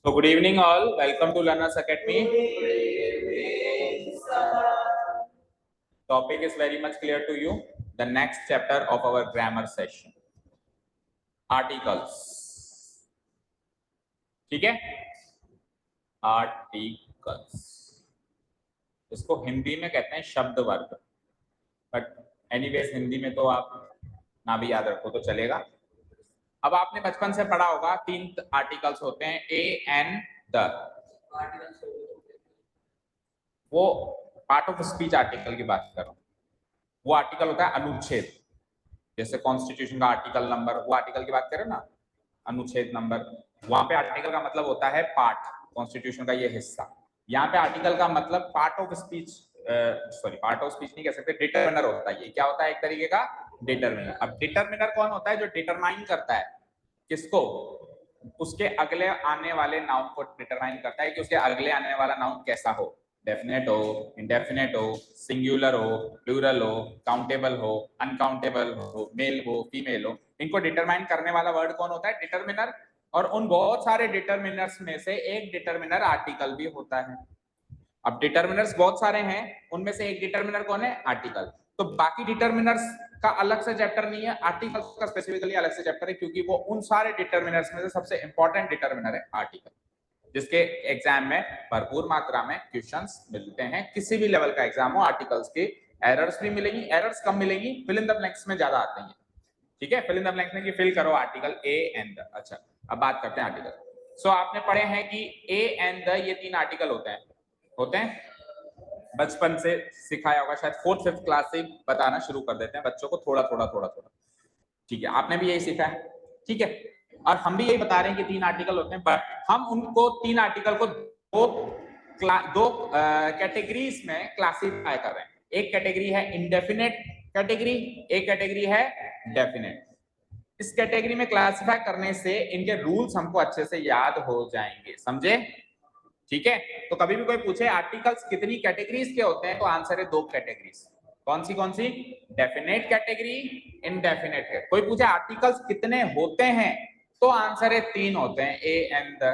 So good evening all, welcome to Learners Academy. Topic is very much clear to you. The next chapter of our grammar session. Articles. ठीक है? Articles. इसको हिंदी में कहते हैं शब्द वर्ग. बट एनीवेज हिंदी में तो आप ना भी याद रखो तो चलेगा. अब आपने बचपन से पढ़ा होगा 3 आर्टिकल्स होते हैं ए एन द. वो पार्ट ऑफ स्पीच आर्टिकल की बात कर रहा हूं. वो आर्टिकल होता है अनुच्छेद. जैसे कॉन्स्टिट्यूशन का आर्टिकल नंबर, वो आर्टिकल की बात करें ना, अनुच्छेद नंबर. वहां पे आर्टिकल का मतलब होता है पार्ट, कॉन्स्टिट्यूशन का ये हिस्सा. यहाँ पे आर्टिकल का मतलब part of speech, part of speech नहीं कह सकते, डिटरमिनर होता है. ये क्या होता है? एक तरीके का डिटरमिनर. अब डिटरमिनर कौन होता है? जो डिटरमाइन करता है किसको? उसके अगले आने वाले नाउन को डिटरमाइन करता है कि उसके अगले आने वाला नाउन कैसा हो. डेफिनेट हो, इंडेफिनेट हो, सिंगुलर हो, प्लूरल हो, काउंटेबल हो, अनकाउंटेबल हो, मेल हो, फीमेल हो. इनको डिटरमाइन करने वाला वर्ड कौन होता है? डिटरमिनर. और उन बहुत सारे डिटरमिनर्स में से एक डिटरमिनर आर्टिकल भी होता है. अब डिटरमिनर्स बहुत सारे हैं, उनमें से एक डिटरमिनर कौन है? आर्टिकल. तो बाकी डिटरमिनर्स का अलग से चैप्टर नहीं है, आर्टिकल्स का स्पेसिफिकली अलग से चैप्टर है, क्योंकि वो उन सारे डिटरमिनर्स में से सबसे इंपॉर्टेंट डिटरमिनर है आर्टिकल, जिसके एग्जाम में भरपूर मात्रा में क्वेश्चंस मिलते हैं. किसी भी लेवल का एग्जाम हो, आर्टिकल्स की एरर्स भी मिलेंगी, एरर्स कम मिलेंगी, फिल इन द ब्लैंक्स में ज्यादा आते हैं. ठीक है, फिल इन द ब्लैंक्स में कि फिल करो आर्टिकल ए एंड द. अच्छा, अब बात करते हैं आर्टिकल. सो आपने पढ़े हैं कि ए एंड द ये 3 आर्टिकल होते हैं. बचपन से सिखाया होगा, शायद 4th 5th क्लास से बताना शुरू कर देते हैं बच्चों को, थोड़ा थोड़ा. ठीक है, आपने भी यही सीखा है. ठीक है, और हम भी यही बता रहे हैं कि 3 आर्टिकल होते हैं, बट हम उनको 3 आर्टिकल को दो कैटेगरीज में क्लासिफाई कर रहे हैं. एक कैटेगरी है इंडेफिनेट कैटेगरी, एक कैटेगरी है डेफिनेट. इस कैटेगरी में क्लासिफाई करने से इनके रूल्स हमको अच्छे से याद हो जाएंगे. समझे? ठीक है, तो कभी भी कोई पूछे आर्टिकल्स कितनी कैटेगरीज के होते हैं, तो आंसर है 2 कैटेगरीज. कौन सी? डेफिनेट कैटेगरी, इनडेफिनेट है. कोई पूछे आर्टिकल्स कितने होते हैं, तो आंसर है 3 होते हैं, ए एंड द.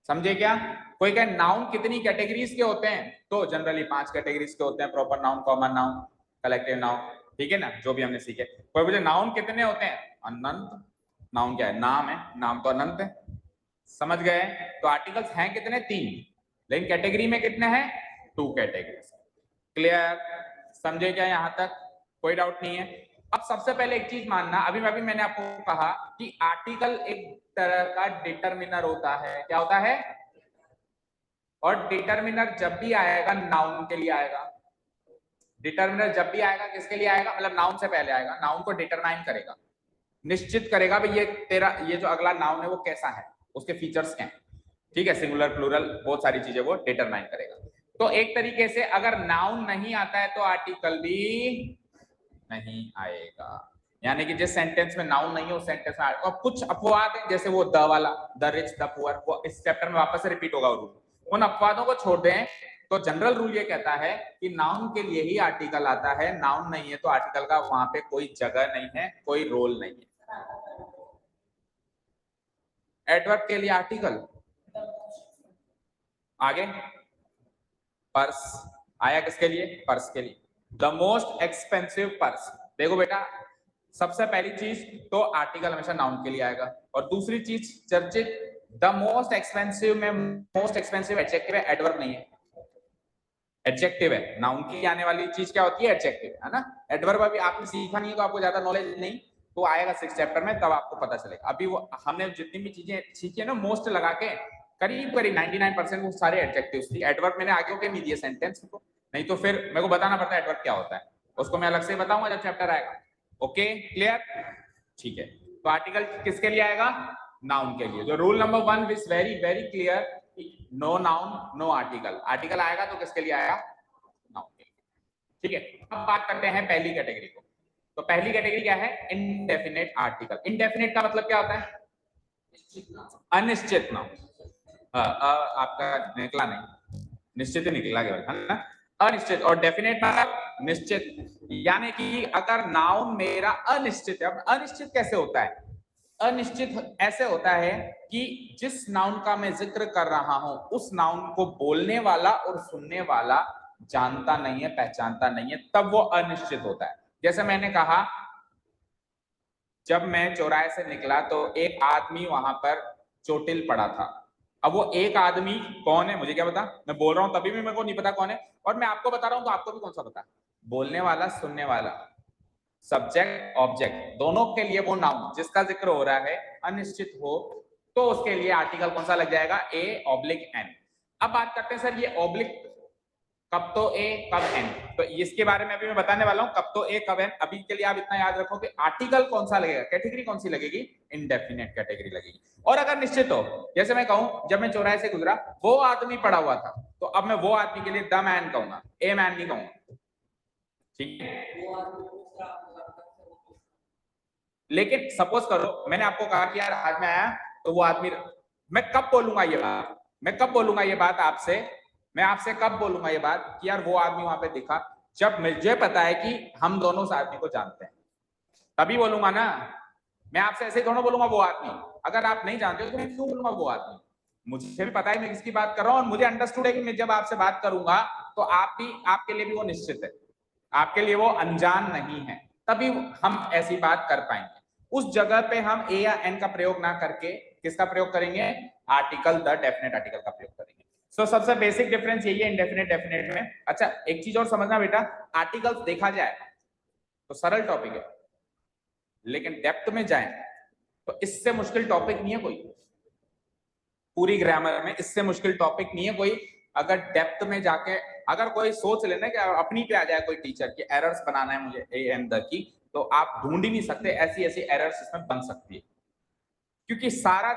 समझे क्या? कोई कहे नाउन कितनी कैटेगरीज के होते हैं, तो जनरली 5 कैटेगरीज के होते हैं. Proper noun, common noun, collective noun. ठीक है ना, जो भी हमने सीखे. कोई पूछे नाउन कितने होते हैं, अनंत. नाउन क्या है? नाम है, नाम तो अनंत है. समझ गए? तो आर्टिकल्स हैं कितने? 3. लेकिन कैटेगरी में कितने हैं? 2 कैटेगरीज. क्लियर? समझे क्या यहां तक? कोई डाउट नहीं है. अब सबसे पहले एक चीज मानना, अभी मैंने आपको कहा कि आर्टिकल एक तरह का डिटरमिनर होता है. क्या होता है? और डिटरमिनर जब भी आएगा नाउन के लिए आएगा. डिटरमिनर जब भी आएगा किसके लिए आएगा? मतलब नाउन से पहले आएगा, नाउन को डिटरमाइन करेगा, निश्चित करेगा भाई ये जो अगला नाउन है वो कैसा है, उसके फीचर्स क्या हैं. ठीक है, सिंगुलर, प्लूरल, बहुत सारी चीजें वो डिटरमाइन करेगा. तो एक तरीके से अगर नाउन नहीं आता है तो आर्टिकल भी नहीं आएगा. यानी कि जिस सेंटेंस में नाउन नहीं है उस सेंटेंस में आएगा. और कुछ अपवाद है, जैसे वो द वाला, द रिच, द पुअर, वो इस चैप्टर में वापस से रिपीट होगा. उन अपवादों को छोड़ दें तो जनरल रूल ये कहता है कि नाउन के लिए ही आर्टिकल आता है. नाउन नहीं है तो आर्टिकल का वहां पे कोई जगह नहीं है, कोई रोल नहीं है. एडवर्ब के लिए आर्टिकल. आगे पर्स आया, किसके लिए? पर्स के लिए. The most expensive purse. देखो बेटा, सबसे पहली चीज तो आर्टिकल हमेशा नाउन के लिए आएगा. और दूसरी चीज, चर्चित द मोस्ट एक्सपेंसिव में मोस्ट एक्सपेंसिव एडजेक्टिव है, एडवर्ब नहीं है. एडजेक्टिव है. नाउन की आने वाली चीज क्या होती है? एडजेक्टिव है ना. एडवर्ब अभी आपने सीखा नहीं है तो आपको ज्यादा नॉलेज नहीं, तो आएगा 6th चैप्टर में, तब आपको पता चलेगा. अभी वो हमने जितनी भी चीजें सीखी है ना, मोस्ट लगा के करीब 99% वो सारे एडजेक्टिव्स थी. एडवर्ब मैंने आगे होके नहीं दिए सेंटेंस को, नहीं तो फिर मेरे को बताना पड़ता है एडवर्ब क्या होता है. उसको मैं अलग से बताऊंगा जब चैप्टर आएगा. Okay, clear? ठीक है, तो आर्टिकल किसके लिए आएगा? नाउन के लिए. जो rule number 1 is very very clear, no noun no article. Article आएगा तो किसके लिए आएगा? नाउन के लिए. ठीक है, अब बात करते हैं पहली कैटेगरी को. तो पहली कैटेगरी क्या है? Indefinite article. इनडेफिनेट का मतलब क्या होता है? अनिश्चित नाउन. आपका निकला नहीं, निश्चित ही निकला केवल, है ना. अनिश्चित. और डेफिनेट मतलब निश्चित. यानी कि अगर नाउन मेरा अनिश्चित है. अब अनिश्चित कैसे होता है? अनिश्चित ऐसे होता है कि जिस नाउन का मैं जिक्र कर रहा हूं उस नाउन को बोलने वाला और सुनने वाला जानता नहीं है, पहचानता नहीं है, तब वो अनिश्चित होता है। जैसे मैंने कहा, जब मैं चौराहे से निकला तो एक आदमी वहां पर चोटिल पड़ा था। अब वो एक आदमी कौन है मुझे क्या पता, मैं बोल रहा हूं तभी भी मेरे को नहीं पता कौन है, और मैं आपको बता रहा हूं तो आपको भी कौन सा पता। बोलने वाला, सुनने वाला, सब्जेक्ट ऑब्जेक्ट दोनों के लिए वो नाउन जिसका जिक्र हो रहा है अनिश्चित हो तो उसके लिए आर्टिकल कौन सा लग जाएगा, ए ऑब्लिक एन। अब बात करते हैं सर ये ऑब्लिक कब तो ए कब एन, तो इसके बारे में अभी मैं बताने वाला हूं, कब तो ए कब एन। अभी के लिए आप इतना याद रखो कि आर्टिकल कौन सा लगेगा, कैटेगरी कौन सी लगेगी, इंडेफिनेट कैटेगरी लगेगी। और अगर निश्चित हो, जैसे मैं कहूं जब मैं चौराहे से गुजरा वो आदमी पड़ा हुआ था, तो अब मैं वो आदमी के लिए द मैन कहूंगा, ए मैन नहीं कहूंगा, ठीक है। लेकिन सपोज करो मैंने आपको कहा कि यार आज मैं आया तो वो आदमी, मैं कब बोलूंगा ये बात, मैं कब बोलूंगा ये बात आपसे, मैं आपसे कब बोलूंगा ये बात कि यार वो आदमी वहां पे दिखा, जब मुझे पता है कि हम दोनों उस आदमी को जानते हैं, तभी बोलूंगा ना। मैं आपसे ऐसे ही थोड़ा बोलूंगा वो आदमी, अगर आप नहीं जानते हो तो मैं क्यों बोलूंगा वो आदमी। मुझे भी पता है मैं किसकी बात कर रहा हूँ, और मुझे अंडरस्टूड है कि मैं जब आपसे बात करूंगा तो आप भी, आपके लिए भी वो निश्चित है, आपके लिए वो अनजान नहीं है, तभी हम ऐसी बात कर पाएंगे। उस जगह पे हम ए या एन का प्रयोग ना करके किसका प्रयोग करेंगे, आर्टिकल, द डेफिनेट आर्टिकल का प्रयोग करेंगे। सो सबसे बेसिक डिफरेंस यही है इंडेफिनेट डेफिनेट में। अच्छा एक चीज और समझना बेटा, आर्टिकल्स देखा जाए तो सरल टॉपिक है, लेकिन डेप्थ में जाए तो इससे मुश्किल टॉपिक नहीं है कोई, पूरी ग्रामर में इससे मुश्किल टॉपिक नहीं है कोई। अगर डेप्थ में जाके अगर कोई सोच लेना कि अपनी पे आ जाए कोई टीचर की एरर्स बनाना है मुझे ए एंड द की, तो आप ढूंढ ही नहीं सकते, ऐसी ऐसी एरर्स इसमें बन सकती है, क्योंकि सारा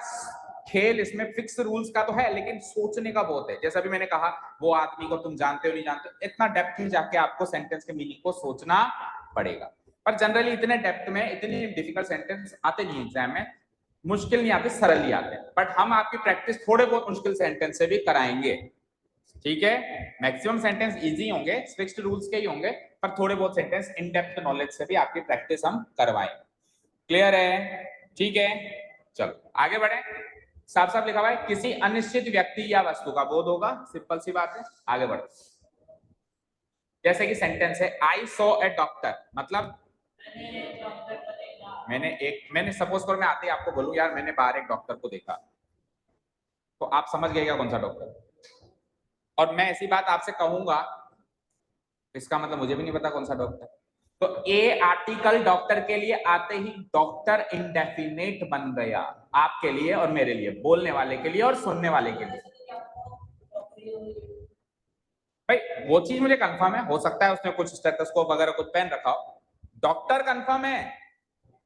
खेल इसमें फिक्स रूल्स का तो है लेकिन सोचने का बहुत है। जैसा अभी मैंने कहा वो आदमी को तुम जानते हो नहीं जानते हो, इतना डेप्थ में जाके आपको सेंटेंस के मीनिंग को सोचना पड़ेगा। पर जनरली इतने डेप्थ में इतने डिफिकल्ट सेंटेंस आते नहीं एग्जाम में, मुश्किल नहीं आते, सरल ही आते हैं। बट हम आपकी प्रैक्टिस थोड़े बहुत मुश्किल सेंटेंस से भी कराएंगे, ठीक है। मैक्सिमम सेंटेंस इजी होंगे, फिक्स्ड रूल्स के ही होंगे, पर थोड़े बहुत सेंटेंस इन डेप्थ नॉलेज से भी आपकी प्रैक्टिस हम करवाएंगे। क्लियर है, ठीक है। चलो आगे बढ़े। साफ साफ लिखा हुआ है किसी अनिश्चित व्यक्ति या वस्तु का बोध होगा, सिंपल सी बात है। आगे बढ़ो, जैसे कि सेंटेंस है आई सॉ ए डॉक्टर, मतलब मैंने सपोज करो मैं आते ही आपको बोलूं यार मैंने बाहर एक डॉक्टर को देखा, तो आप समझ गए क्या कौन सा डॉक्टर, और मैं ऐसी बात आपसे कहूंगा इसका मतलब मुझे भी नहीं पता कौन सा डॉक्टर। तो ए आर्टिकल डॉक्टर के लिए आते ही डॉक्टर इंडेफिनेट बन गया, आपके लिए और मेरे लिए, बोलने वाले के लिए और सुनने वाले के लिए। भाई वो चीज मुझे कंफर्म है, हो सकता है उसने कुछ स्टेथोस्कोप वगैरह कुछ पहन रखा हो, डॉक्टर कंफर्म है।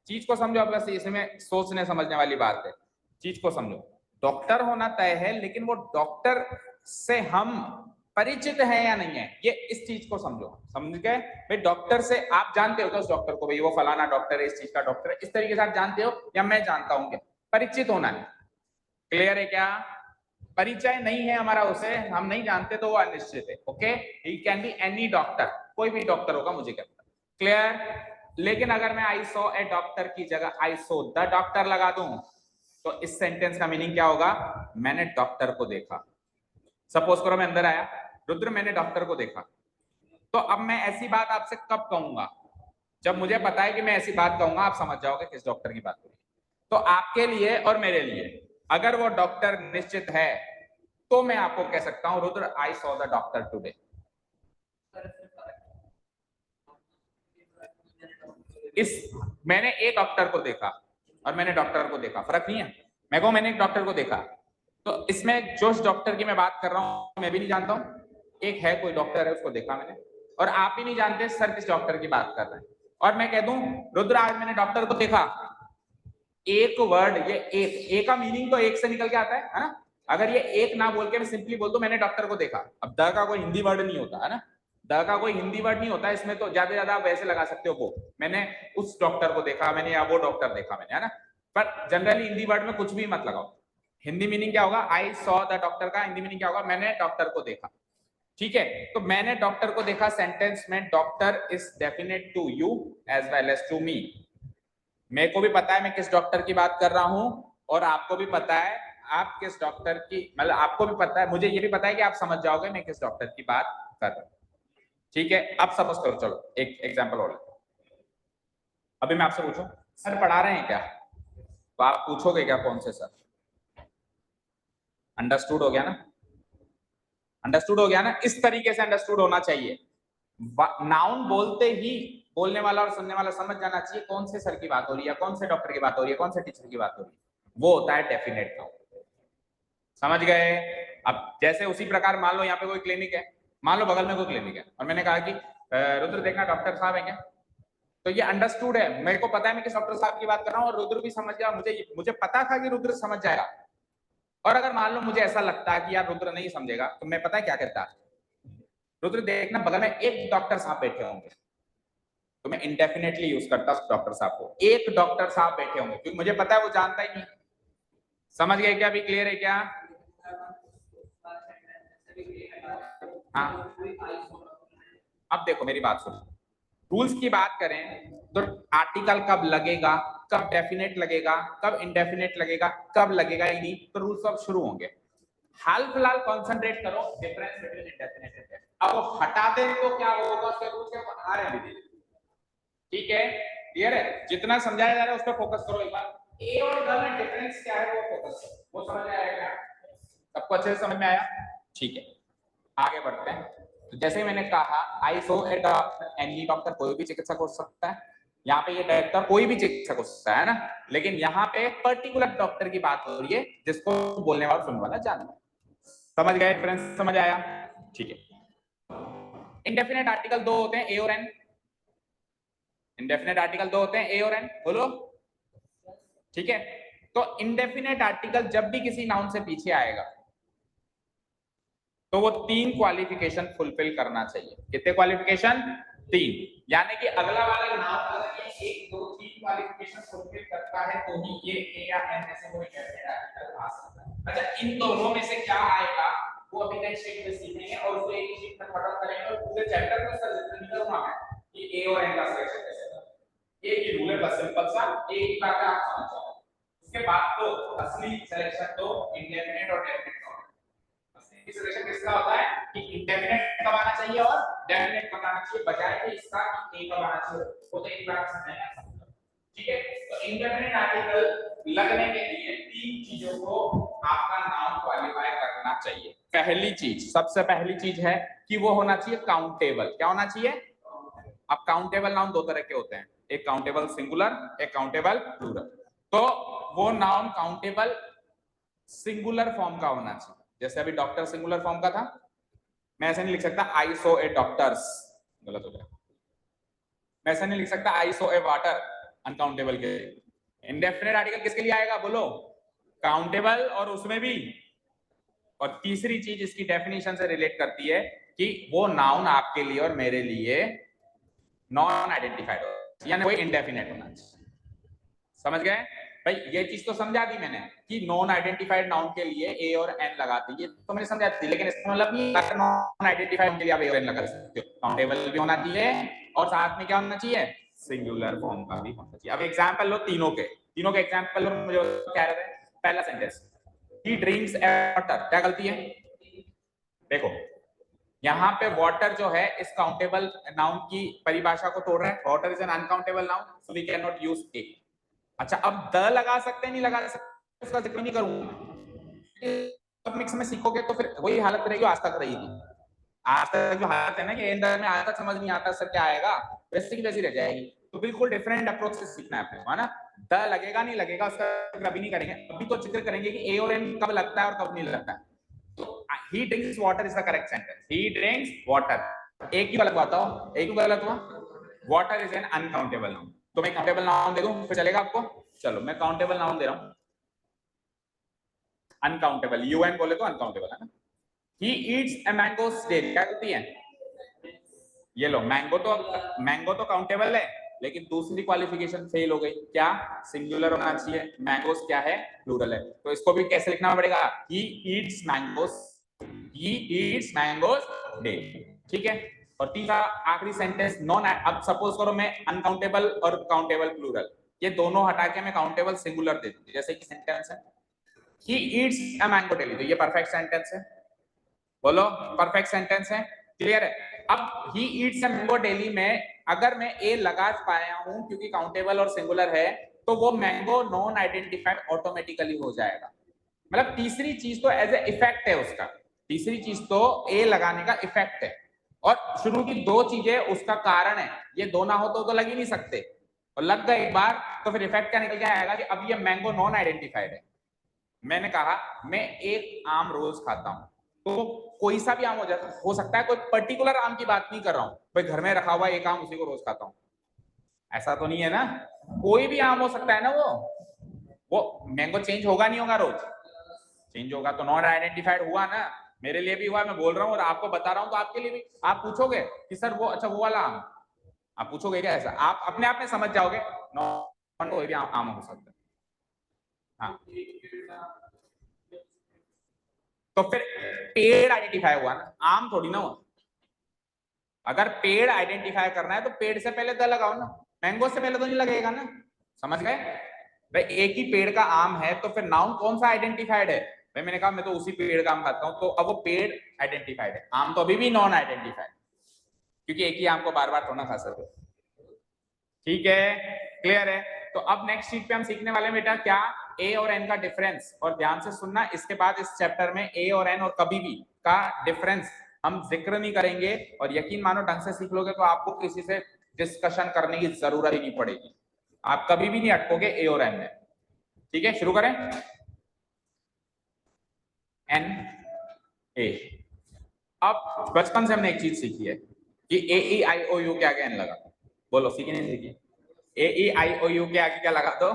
चीज को समझो, अब बस इसमें सोचने समझने वाली बात है, चीज को समझो। डॉक्टर होना तय है, लेकिन वो डॉक्टर से हम परिचित हैं या नहीं है, ये इस चीज को समझो, समझ गए। भाई डॉक्टर से आप जानते हो क्या उस डॉक्टर को, भाई वो फलाना डॉक्टर है, इस चीज का डॉक्टर है, इस तरीके से आप जानते हो, या मैं जानता हूं क्या, परिचित होना है। क्लियर है क्या, परिचय नहीं है हमारा उसे, हम नहीं जानते, तो वो अनिश्चित है। Okay, he can be any doctor, कोई भी डॉक्टर होगा, मुझे क्या पता। क्लियर। लेकिन अगर मैं आई सॉ ए डॉक्टर की जगह आई सॉ द डॉक्टर लगा दूं, तो इस सेंटेंस का मीनिंग क्या होगा, मैंने डॉक्टर को देखा। सपोज करो मैं अंदर आया, रुद्र मैंने डॉक्टर को देखा, तो अब मैं ऐसी बात आपसे कब कहूंगा, जब मुझे पता है कि मैं ऐसी बात कहूंगा आप समझ जाओगे किस डॉक्टर की बात करूंगी। तो आपके लिए और मेरे लिए अगर वो डॉक्टर निश्चित है तो मैं आपको कह सकता हूं Rudra I saw the doctor today. इस मैंने एक डॉक्टर को देखा और मैंने डॉक्टर को देखा, फर्क नहीं है। मैं कहूं मैंने एक डॉक्टर को देखा, तो इसमें जो डॉक्टर की मैं बात कर रहा हूं मैं भी नहीं जानता हूं, एक है कोई डॉक्टर है उसको देखा मैंने, और आप भी नहीं जानते सर किस डॉक्टर की बात कर रहे हैं, और मैं कह दूं रुद्र आज मैंने डॉक्टर को देखा, एक वर्ड, ये एक का मीनिंग तो एक से निकल के आता है ना। अगर ये एक ना बोल के मैं सिंपली बोल दूं मैंने डॉक्टर को देखा, अब द का कोई हिंदी वर्ड नहीं होता है ना, द का कोई हिंदी वर्ड नहीं होता इसमें, तो ज्यादा ज्यादा वैसे लगा सकते हो वो मैंने उस डॉक्टर को देखा, मैंने या वो डॉक्टर देखा मैंने, है ना। पर जनरली हिंदी वर्ड में कुछ भी मत लगाओ। हिंदी मीनिंग क्या होगा, आई सॉ द डॉक्टर का हिंदी मीनिंग क्या होगा, मैंने डॉक्टर को देखा। ठीक है, तो मैंने डॉक्टर को देखा सेंटेंस में doctor is definite to you as well as to me. मेरे को भी पता है मैं किस डॉक्टर की बात कर रहा हूं, और आपको भी पता है आप किस डॉक्टर की, मतलब आपको भी पता है, मुझे ये भी पता है कि आप समझ जाओगे मैं किस डॉक्टर की बात कर रहा हूं। ठीक है, अब सपोज करो, चलो एक एग्जांपल और लेते हैं। अभी मैं आपसे पूछूं सर पढ़ा रहे हैं क्या, तो आप पूछोगे क्या कौन से सर? अंडरस्टूड हो गया ना? अंडरस्टूड हो गया ना? इस तरीके से अंडरस्टूड होना चाहिए। नाउन बोलते ही बोलने वाला और सुनने वाला समझ जाना चाहिए कौन से सर की बात हो रही है, कौन से डॉक्टर की बात हो रही है, कौन से टीचर की बात हो रही है। वो होता है डेफिनेट नाउन। समझ गए? अब जैसे उसी प्रकार मान लो यहाँ पे कोई क्लिनिक है, मान लो बगल में कोई क्लिनिक है, और मैंने कहा कि रुद्र देखना डॉक्टर साहब है क्या, तो ये अंडरस्टूड है, मेरे को पता है मैं किस डॉक्टर साहब की बात कर रहा हूँ, और रुद्र भी समझ गया, मुझे मुझे पता था कि रुद्र समझ जाएगा। और अगर मान लो मुझे ऐसा लगता है कि यार रुद्र नहीं समझेगा, तो मैं पता है क्या कहता, रुद्र देखना बगल में एक डॉक्टर साहब बैठे होंगे, तो मैं इंडेफिनेटली यूज करता डॉक्टर साहब को, एक डॉक्टर साहब बैठे होंगे, क्योंकि मुझे पता है वो जानता ही नहीं। समझ गए क्या? अभी क्लियर है क्या? हाँ, अब देखो मेरी बात सुनो, रूल्स की बात करें तो आर्टिकल कब लगेगा, कब डेफिनेट लगेगा, कब इंडेफिनेट लगेगा, कब लगेगा ही नहीं, तो रूल्स अब शुरू होंगे। हाल फिलहाल कॉन्सेंट्रेट करो difference between indefinite and definite. अब वो हटा दें तो क्या होगा, उसके रूल्स के बना रहे हैं दीदी। ठीक है, क्लियर है? जितना समझाया जा रहा है उस पर फोकस करो एक बार। ए और द में डिफरेंस क्या है वो फोकस करो, वो समझ में आएगा? सबको अच्छे से समझ में आया? ठीक है, आगे बढ़ते हैं। तो जैसे मैंने कहा आई सो ए डॉक्टर, एनी डॉक्टर कोई भी चिकित्सक हो सकता है, यहाँ पे ये डॉक्टर कोई भी चिकित्सक हो सकता है ना, लेकिन यहाँ पे पर्टिकुलर डॉक्टर की बात हो रही है जिसको बोलने वाला सुनने वाला जानता है। समझ गए? डिफरेंस समझ आया? ठीक है। इंडेफिनेट आर्टिकल दो होते हैं, ए और एन। इंडेफिनेट आर्टिकल दो होते हैं, ए और एन, बोलो। ठीक है, तो इंडेफिनेट आर्टिकल जब भी किसी नाउन से पीछे आएगा तो वो तीन क्वालिफिकेशन फुलफिल करना चाहिए। कितने क्वालिफिकेशन? तीन। यानी कि अगला वाला नाउन अगर ये एक दो तीन क्वालिफिकेशन फुलफिल करता है तो ही ये ए या एन में से कोई इंडेफिनेट आर्टिकल आ सकता है। अच्छा, इन दोनों में से क्या आएगा वो अभी नेक्स्ट शीट में सीखेंगे, और उसको एक ही शीट में खत्म करेंगे, और पूरे चैप्टर में सजेशन नहीं करूंगा मैं कि ए और एन का सिलेक्शन कैसे करना है। एक ही रूल है बस, सिंपल सा, एक ही बात है, आप समझ जाओ। उसके बाद तो असली सिलेक्शन तो इंडेफिनेट और डेफिनेट का सिलेक्शन किसका होता है कि इंडेफिनेट कब आना चाहिए और डेफिनेट कब आना चाहिए, बजाय कि इसका कि ए कब आना चाहिए, वो तो एक बार समझाएंगे। ठीक है, तो इंडेफिनेट आर्टिकल लगने के लिए तीन चीजों को आपका नाउन क्वालिफाई करना चाहिए। पहली चीज, सबसे पहली चीज है कि वो होना चाहिए काउंटेबल। क्या होना चाहिए? अब काउंटेबल नाउन दो तरह के होते हैं, एक काउंटेबल सिंगुलर, एक काउंटेबल प्लूरल। तो वो नाउन काउंटेबल सिंगुलर फॉर्म का होना चाहिए। जैसे अभी डॉक्टर सिंगुलर फॉर्म का था, मैं ऐसे नहीं लिख सकता आई सो ए डॉक्टर्स, गलत हो गया। मैं ऐसा नहीं लिख सकता आई सो ए वाटर, अनकाउंटेबल के। इंडेफिनेट आर्टिकल किसके लिए आएगा बोलो? काउंटेबल, और उसमें भी। और तीसरी चीज इसकी डेफिनेशन से रिलेट करती है कि वो नाउन आपके लिए और मेरे लिए नॉन आइडेंटिफाइड हो, यानी कोई इंडेफिनेट होना चाहिए। समझ गए भाई? ये चीज तो समझा दी मैंने कि नॉन आइडेंटिफाइड नाउन के लिए ए और एन लगाते हैं, ये तो मैंने समझा दी, लेकिन इसका मतलब नहीं नॉन आइडेंटिफाइड के लिए आप ए और एन लगा सकते हो। काउंटेबल भी होना चाहिए और साथ में क्या होना चाहिए? सिंगुलर फॉर्म का भी होना चाहिए। अब एग्जांपल लो तीनों के एग्जांपल लो। मुझे क्या रहे हैं? पहला सेंटेंस, ही ड्रिंक्स वाटर, क्या गलती है? देखो यहाँ पे वाटर जो है इस काउंटेबल नाउन की परिभाषा को तोड़ रहा है। Water is an uncountable noun, so we can not use a. अच्छा, अब द लगा सकते हैं, नहीं लगा सकते उसका जिक्र नहीं करूंगा। मिक्स में सीखोगे तो फिर वही हालत रहेगी आज तक रही थी। आज तक जो हालत है ना कि एंड में आज तक समझ नहीं आता सर क्या आएगा, वैसे की वैसी रह जाएगी। तो बिल्कुल डिफरेंट अप्रोच से सीखना है अपने को, है ना? द लगेगा नहीं लगेगा उसका जिक्र अभी नहीं करेंगे, अभी तो जिक्र करेंगे कि ए और एन कब लगता है और कब नहीं लगता है। तो ही drinks water is the correct sentence. He drinks water. एक ही गलत बताओ, एक ही गलत हुआ। Water is an uncountable noun. तो मैं काउंटेबल नाउन दे दूं फिर चलेगा आपको? चलो मैं काउंटेबल नाउन दे रहा हूं, अनकाउंटेबल, यूएन बोले तो अनकाउंटेबल, है ना? He eats a mango daily, क्या कहती है? ये लो, मैंगो तो काउंटेबल है, लेकिन दूसरी क्वालिफिकेशन फेल हो गई। क्या? सिंगुलर होना चाहिए, मैंगोस क्या है? प्लूरल है। तो इसको भी कैसे लिखना पड़ेगा? He eats mangoes, he eats mangoes daily. ठीक है, और तीसरा आखिरी सेंटेंस नॉन। अब सपोज करो मैं अनकाउंटेबल और काउंटेबल प्लूरल, ये दोनों हटा के मैं काउंटेबल सिंगुलर दे दूं, जैसे कि सेंटेंस है he eats a mango daily, तो ये परफेक्ट सेंटेंस है, बोलो परफेक्ट सेंटेंस है, क्लियर है। अब he eats a mango daily में अगर मैं ए लगा पाया हूं क्योंकि काउंटेबल और सिंगुलर है, तो वो मैंगो नॉन आइडेंटिफाइड ऑटोमेटिकली हो जाएगा। मतलब तीसरी चीज तो एज ए इफेक्ट है उसका, तीसरी चीज तो ए लगाने का इफेक्ट है, और शुरू की दो चीजें उसका कारण है, ये दो ना हो तो लग ही नहीं सकते, और लग गए एक बार तो फिर इफेक्ट क्या निकल के आएगा कि अब ये मैंगो नॉन आइडेंटिफाइड है। मैंने कहा मैं एक आम रोज खाता हूं, तो कोई सा भी आम हो सकता है, कोई पर्टिकुलर आम की बात नहीं कर रहा हूं, कोई घर में रखा हुआ एक आम उसी को रोज खाता हूं, ऐसा तो नहीं है ना, कोई भी आम हो सकता है ना, वो मैंगो चेंज होगा नहीं होगा, रोज चेंज होगा, तो नॉन आइडेंटिफाइड हुआ ना, मेरे लिए भी हुआ, मैं बोल रहा हूँ और आपको बता रहा हूँ, तो आपके लिए भी, आप पूछोगे कि सर वो अच्छा वो वाला आम, आप पूछोगे क्या ऐसा, आप अपने आप में समझ जाओगे नॉन कोई भी आम हो सकता है। हाँ तो फिर पेड़ आइडेंटिफाई हुआ ना, आम थोड़ी ना हुआ। अगर पेड़ आइडेंटिफाई करना है तो पेड़ से पहले द लगाओ ना, मैंगो से पहले तो नहीं लगेगा ना, समझ गए भाई, एक ही पेड़ का आम है तो फिर नाउन कौन सा आइडेंटिफाइड है, भाई मैंने कहा मैं तो उसी पेड़ का आम खाता हूं, तो अब वो पेड़ आइडेंटिफाइड है, आम तो अभी भी नॉन आइडेंटिफाइड, क्योंकि एक ही आम को बार बार थोड़ा खा सकते, ठीक है, क्लियर है। तो अब नेक्स्ट शीट पे हम सीखने वाले हैं बेटा क्या, ए और एन का डिफरेंस, और ध्यान से सुनना, इसके बाद इस चैप्टर में ए और एन और कभी भी का डिफरेंस हम जिक्र नहीं करेंगे, और यकीन मानो ढंग से सीख लोगे तो आपको किसी से डिस्कशन करने की जरूरत ही नहीं पड़ेगी, आप कभी भी नहीं अटकोगे ए और एन में, ठीक है। शुरू करें, एन ए, अब बचपन से हमने एक चीज सीखी है कि ए ई आई ओ यू के आगे एन लगा, बोलो सीखी नहीं सीखी, ए ई आई ओ यू के आगे क्या लगा दो,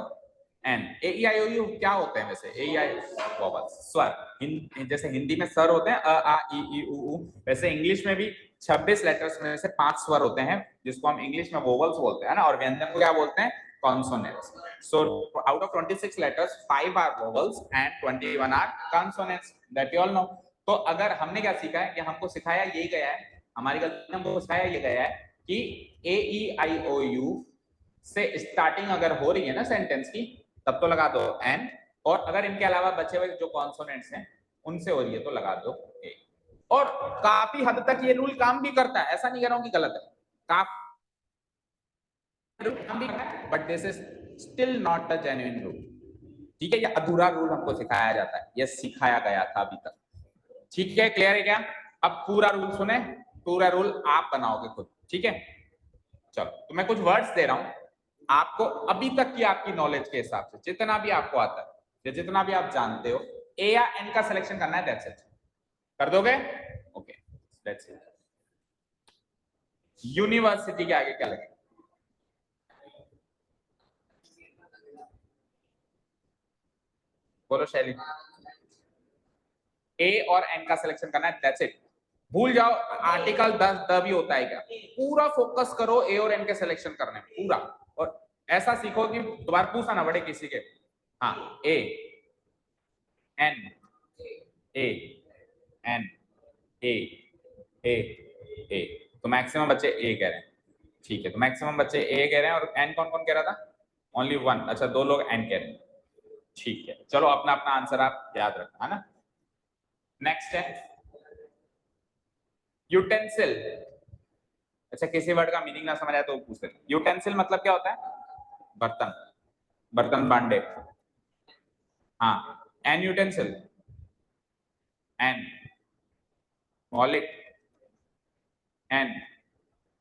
N. A E I O you क्या होते हैं वैसे, ए ई आई वोवल्स, स्वर, जैसे हिंदी में स्वर होते हैं अ आ ई ई उ ऊ, वैसे इंग्लिश में भी 26 लेटर्स में से 5 स्वर होते हैं जिसको हम इंग्लिश में वोवल्स बोलते हैं ना, और व्यंजन को क्या बोलते हैं, consonants. So out of 26 letters 5 are vowels and 21 are consonants, that you all know. तो अगर हमने क्या सीखा है कि हमको सिखाया यही गया है, हमारी गलती हमको सिखाया ये गया है कि ए ई आई ओ यू से स्टार्टिंग अगर हो रही है ना सेंटेंस की, तब तो लगा दो एन, और अगर इनके अलावा बचे हुए जो कॉन्सोनेंट्स हैं उनसे हो रही है तो लगा दो ए। और काफी हद तक ये रूल काम भी करता है, ऐसा नहीं कह रहा हूं कि गलत है, काफी काम भी करता है, but this is still not a genuine rule, ठीक है, ये अधूरा रूल हमको सिखाया जाता है, ये सिखाया गया था अभी तक, ठीक है, क्लियर है क्या। अब पूरा रूल सुने, पूरा रूल आप बनाओगे खुद, ठीक है। चलो तो मैं कुछ वर्ड्स दे रहा हूं आपको, अभी तक की आपकी नॉलेज के हिसाब से जितना भी आपको आता है या जितना भी आप जानते हो, ए या एन का सिलेक्शन करना है, दैट्स इट, कर दोगे, ओके, दैट्स इट। यूनिवर्सिटी के आगे क्या लगेगा, बोलो शैली, ए और एन का सिलेक्शन करना है, दैट्स इट, भूल जाओ आर्टिकल 10 द भी होता है क्या, पूरा फोकस करो ए और एन के सिलेक्शन करने में पूरा, और ऐसा सीखो कि दोबारा पूछना ना पड़े किसी के, हाँ ए एन ए एन ए ए ए, तो मैक्सिमम बच्चे ए कह रहे हैं, ठीक है, तो मैक्सिमम बच्चे ए कह रहे हैं, और एन कौन कौन कह रहा था, ओनली वन, अच्छा 2 लोग एन कह रहे हैं, ठीक है, चलो अपना अपना आंसर आप याद रखना है ना। नेक्स्ट है यूटेंसिल, अच्छा किसी वर्ड का मीनिंग ना समझ आए तो पूछ लेते, यूटेंसिल मतलब क्या होता है, बर्तन, बर्तन भांडे, हाँ, एन यूटेंसिल, एन मौलिक, एन,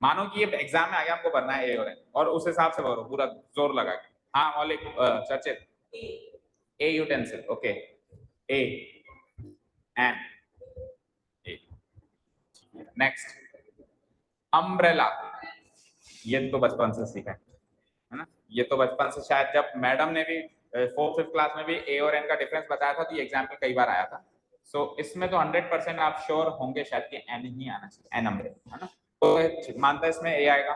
मानो कि ये एग्जाम में आ गया हमको भरना है ए और उस हिसाब से भरो पूरा जोर लगा के, हाँ मौलिक, चर्चित, a utensil, okay, a an a, next umbrella, ये तो बचपन से सीखा है ना, ये तो बचपन से, शायद जब मैडम ने भी 4th-5th क्लास में भी ए और एन का डिफरेंस बताया था तो ये एग्जाम में कई बार आया था, सो इसमें तो 100% आप श्योर होंगे शायद कि एन ही आना चाहिए, एन अम्ब्रेला, है ना, तो मानता है इसमें ए आएगा,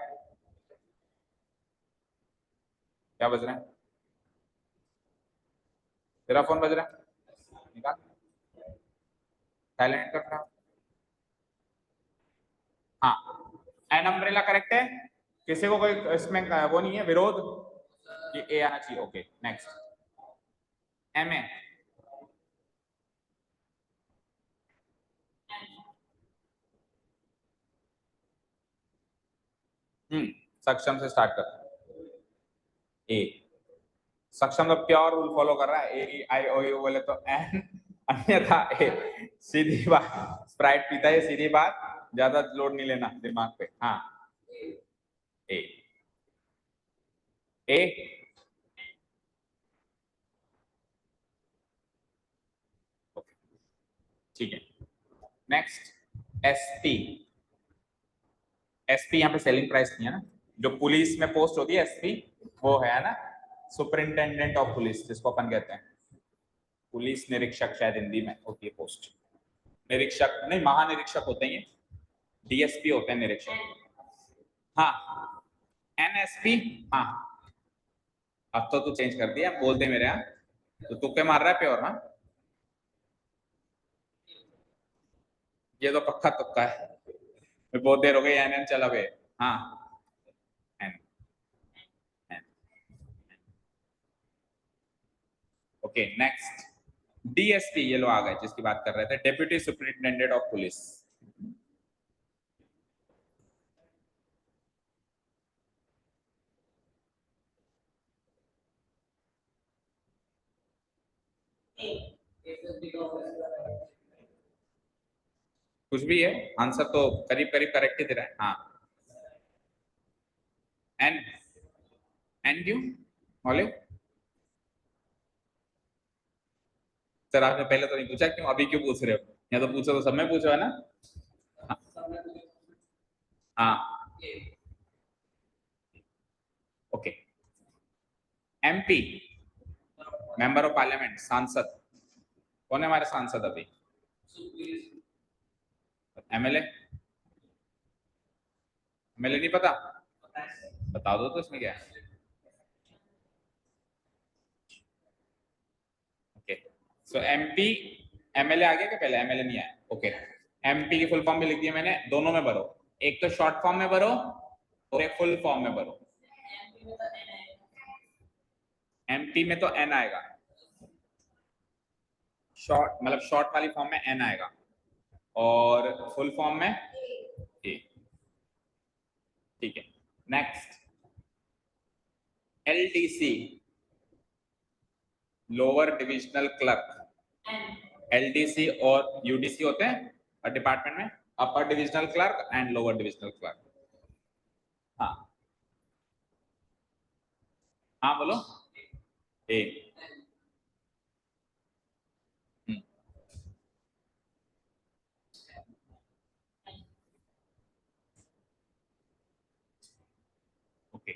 क्या बज रहा है, तेरा फोन बज रहा है, निकाल, साइलेंट कर रहा, हाँ एन अम्ब्रेला करेक्ट है, किसी को कोई इसमें वो नहीं है विरोध, ये ए आना चाहिए। ओके नेक्स्ट एम ए सक्षम से स्टार्ट कर। ए सक्षम तो प्योर रूल फॉलो कर रहा है, ए आई ओ यू बोले तो एन, अन्यथा ए। सीधी बात, स्प्राइट पीता है, सीधी बात, ज्यादा लोड नहीं लेना दिमाग पे। हाँ ए ए ठीक है नेक्स्ट एस पी। एसपी यहाँ पे सेलिंग प्राइस नहीं है ना, जो पुलिस में पोस्ट होती है एसपी वो है ना, सुपरिंटेंडेंट ऑफ पुलिस जिसको अपन कहते हैं, पुलिस निरीक्षक शायद हिंदी में होती है पोस्ट। निरीक्षक नहीं, महानिरीक्षक होते हैं, डीएसपी होते हैं निरीक्षक। हाँ एनएसपी। हाँ अब तो तू चेंज कर दिया, बोलते मेरे यहाँ तो तुक्के मार रहा है प्योर। हाँ ये तो पक्का तुक्का है, बहुत देर हो गई एन चला गए। हाँ N N okay next DSP, ये लोग आ गए जिसकी बात कर रहे थे, डेप्यूटी सुपरिंटेंडेंट ऑफ पुलिस। कुछ भी है, आंसर तो करीब करीब करेक्ट ही दे रहा है। हाँ एन एन क्यों मौलिक सर, आपने पहले तो नहीं पूछा, क्यों अभी क्यों पूछ रहे हो? या तो पूछो तो सब में पूछो है ना। हाँ okay MP member of parliament, सांसद। कौन है हमारे सांसद अभी? एमएलए। एमएलए नहीं पता? बता दो तो इसमें क्या है। ओके सो एमपी, एमएलए आ गया क्या? पहले एमएलए नहीं आया। ओके एमपी की फुल फॉर्म भी लिख दिया मैंने, दोनों में भरो, एक तो शॉर्ट फॉर्म में भरो और एक फुल फॉर्म में भरो। एमपी में तो एन आएगा, शॉर्ट मतलब शॉर्ट वाली फॉर्म में एन आएगा और फुल फॉर्म में ए। ठीक है next LDC, lower divisional clerk. LDC और यूडीसी होते हैं डिपार्टमेंट में, upper divisional clerk and lower divisional clerk. हाँ हाँ बोलो ए। ओके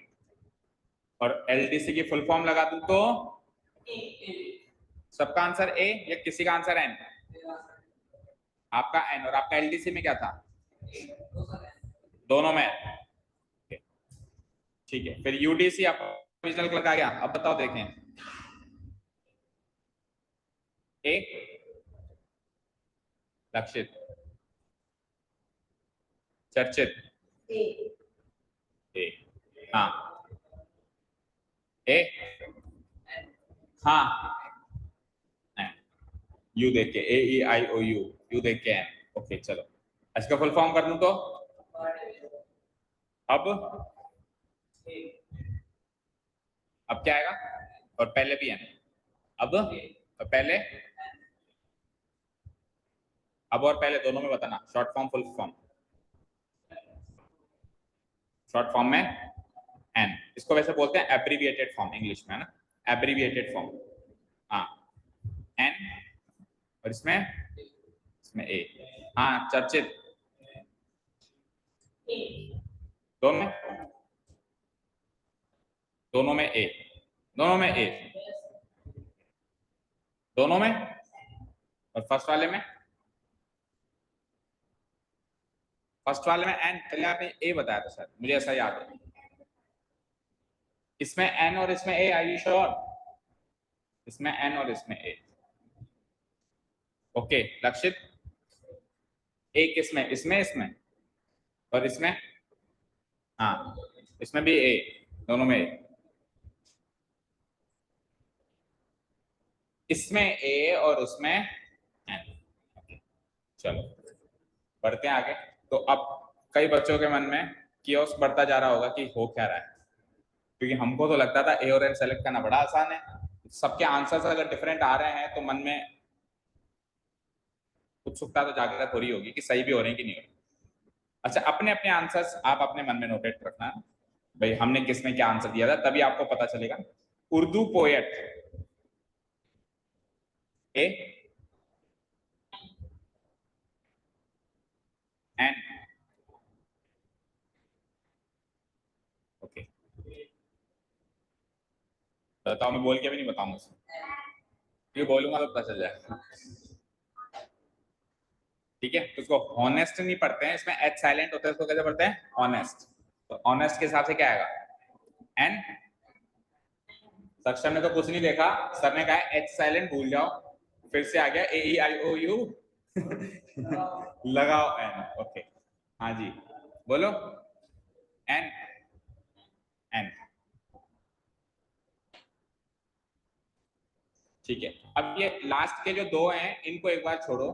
और एलडीसी की फुल फॉर्म लगा दूं तो सबका आंसर ए या किसी का आंसर एन? आपका एन और आपका एलडीसी में क्या था? दोनों में। ठीक है फिर यूडीसी आप डिविजनल क्लर्क आ गया। अब बताओ देखें ए लक्षित, चर्चित ए। हाँ ए हाँ यू देख के, ए ई आई ओ यू, यू देख के एन। ओके चलो इसका फुल फॉर्म कर दूं तो अब क्या आएगा? और पहले भी एन, अब और पहले, अब और पहले दोनों में बताना, short form full form. Short form में एन, इसको वैसे बोलते हैं एब्रीविएटेड फॉर्म इंग्लिश में, है ना, एब्रीविएटेड फॉर्म। हाँ एन और इसमें ए। हाँ चर्चित, दोनों में, दोनों में ए, दोनों में ए, दोनों में। और फर्स्ट वाले में, फर्स्ट वाले में एन, पहले आपने ए बताया था सर, मुझे ऐसा याद है। इसमें एन और इसमें ए, आर यू श्योर? इसमें एन और इसमें ए। ओके लक्षित ए किसमें? इसमें, इसमें और इसमें। हाँ इसमें भी ए, दोनों में ए। इसमें ए और उसमें एन। चलो बढ़ते हैं आगे। तो अब कई बच्चों के मन में कियोस बढ़ता जा रहा होगा कि हो क्या रहा है, क्योंकि हमको तो लगता था ए और एन सेलेक्ट करना बड़ा आसान है, सबके आंसर्स अगर डिफरेंट आ रहे हैं तो मन में उत्सुकता तो जागृत हो रही होगी कि सही भी हो रहे हैं कि नहीं हो रहे। अच्छा, अपने अपने आंसर्स आप अपने मन में नोटेट रखना, भाई हमने किसमें क्या आंसर दिया था, तभी आपको पता चलेगा। Urdu poet A N, okay बताओ, मैं बोल के भी नहीं बताऊंगा, ये बोलूंगा तो पता चल जाएगा। ठीक है, तो इसको हॉनेस्ट नहीं पढ़ते हैं, इसमें एच साइलेंट होता है, इसको कैसे पढ़ते हैं, ऑनेस्ट। तो ऑनेस्ट के हिसाब से क्या आएगा, एन। सक्षम ने तो कुछ नहीं देखा, सर ने कहा एच साइलेंट भूल जाओ, फिर से आ गया ए ई आई ओ यू लगाओ एन, ओके हाँ जी बोलो, एन एन। ठीक है, अब ये लास्ट के जो दो हैं इनको एक बार छोड़ो,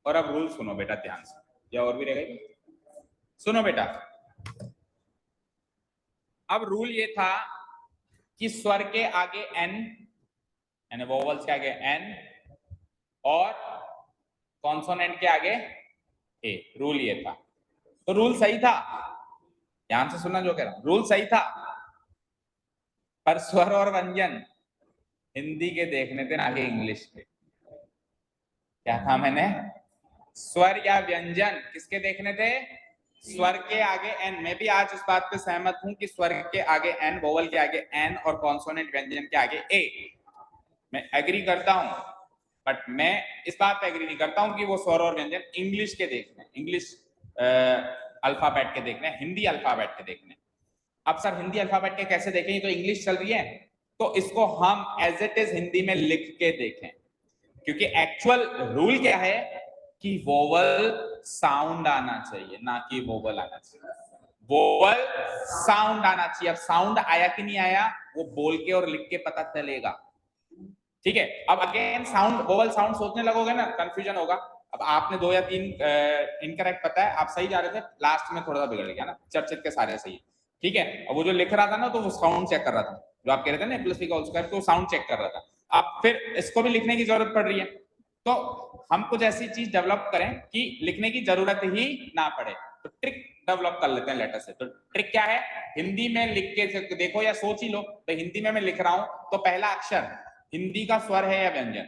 और अब रूल सुनो बेटा ध्यान से, या और भी रहेगा, सुनो बेटा। अब रूल ये था कि स्वर के आगे एन, यानी वोवल्स के आगे एन, और कॉन्सोनेंट के आगे ए, रूल ये था। तो रूल सही था, ध्यान से सुनना जो कह रहा हूं, रूल सही था, पर स्वर और व्यंजन हिंदी के देखने थे ना कि इंग्लिश के। क्या कहा मैंने, स्वर या व्यंजन किसके देखने थे, स्वर के आगे एन। मैं भी आज इस बात पे सहमत हूं कि स्वर के आगे एन, वोवल के आगे एन, और कॉन्सोनेंट व्यंजन के आगे ए, मैं एग्री करता हूं। बट मैं इस बात पे एग्री नहीं करता हूं कि वो स्वर और व्यंजन इंग्लिश के देखने, इंग्लिश अल्फाबेट के देखने, हिंदी अल्फाबेट के देखने। अब सर हिंदी अल्फाबेट के कैसे देखें, तो इंग्लिश चल रही है, तो इसको हम एज इट इज हिंदी में लिख के देखें, क्योंकि एक्चुअल रूल क्या है कि वोवल साउंड आना चाहिए, ना कि वोवल आना चाहिए। वोवल साउंड आना चाहिए। अब साउंड आया कि नहीं आया वो बोल के और लिख के पता चलेगा। ठीक है, अब अगेन साउंड, वोवल साउंड सोचने लगोगे ना, कंफ्यूजन होगा। अब आपने 2 या 3 इनकरेक्ट पता है, आप सही जा रहे थे, लास्ट में थोड़ा सा बिगड़ गया ना, चर्चित के सारे सही। ठीक है, अब वो जो लिख रहा था ना, तो वो साउंड चेक कर रहा था, जो आप कह रहे थे ना प्लस का होल स्क्वायर, तो साउंड चेक कर रहा था। अब फिर इसको भी लिखने की जरूरत पड़ रही है, तो हम कुछ ऐसी चीज डेवलप करें कि लिखने की जरूरत ही ना पड़े। तो ट्रिक डेवलप कर लेते हैं लेटर से। तो ट्रिक क्या है, हिंदी में लिख के देखो या सोच ही लो, तो हिंदी में मैं लिख रहा हूं, तो पहला अक्षर हिंदी का स्वर है या व्यंजन,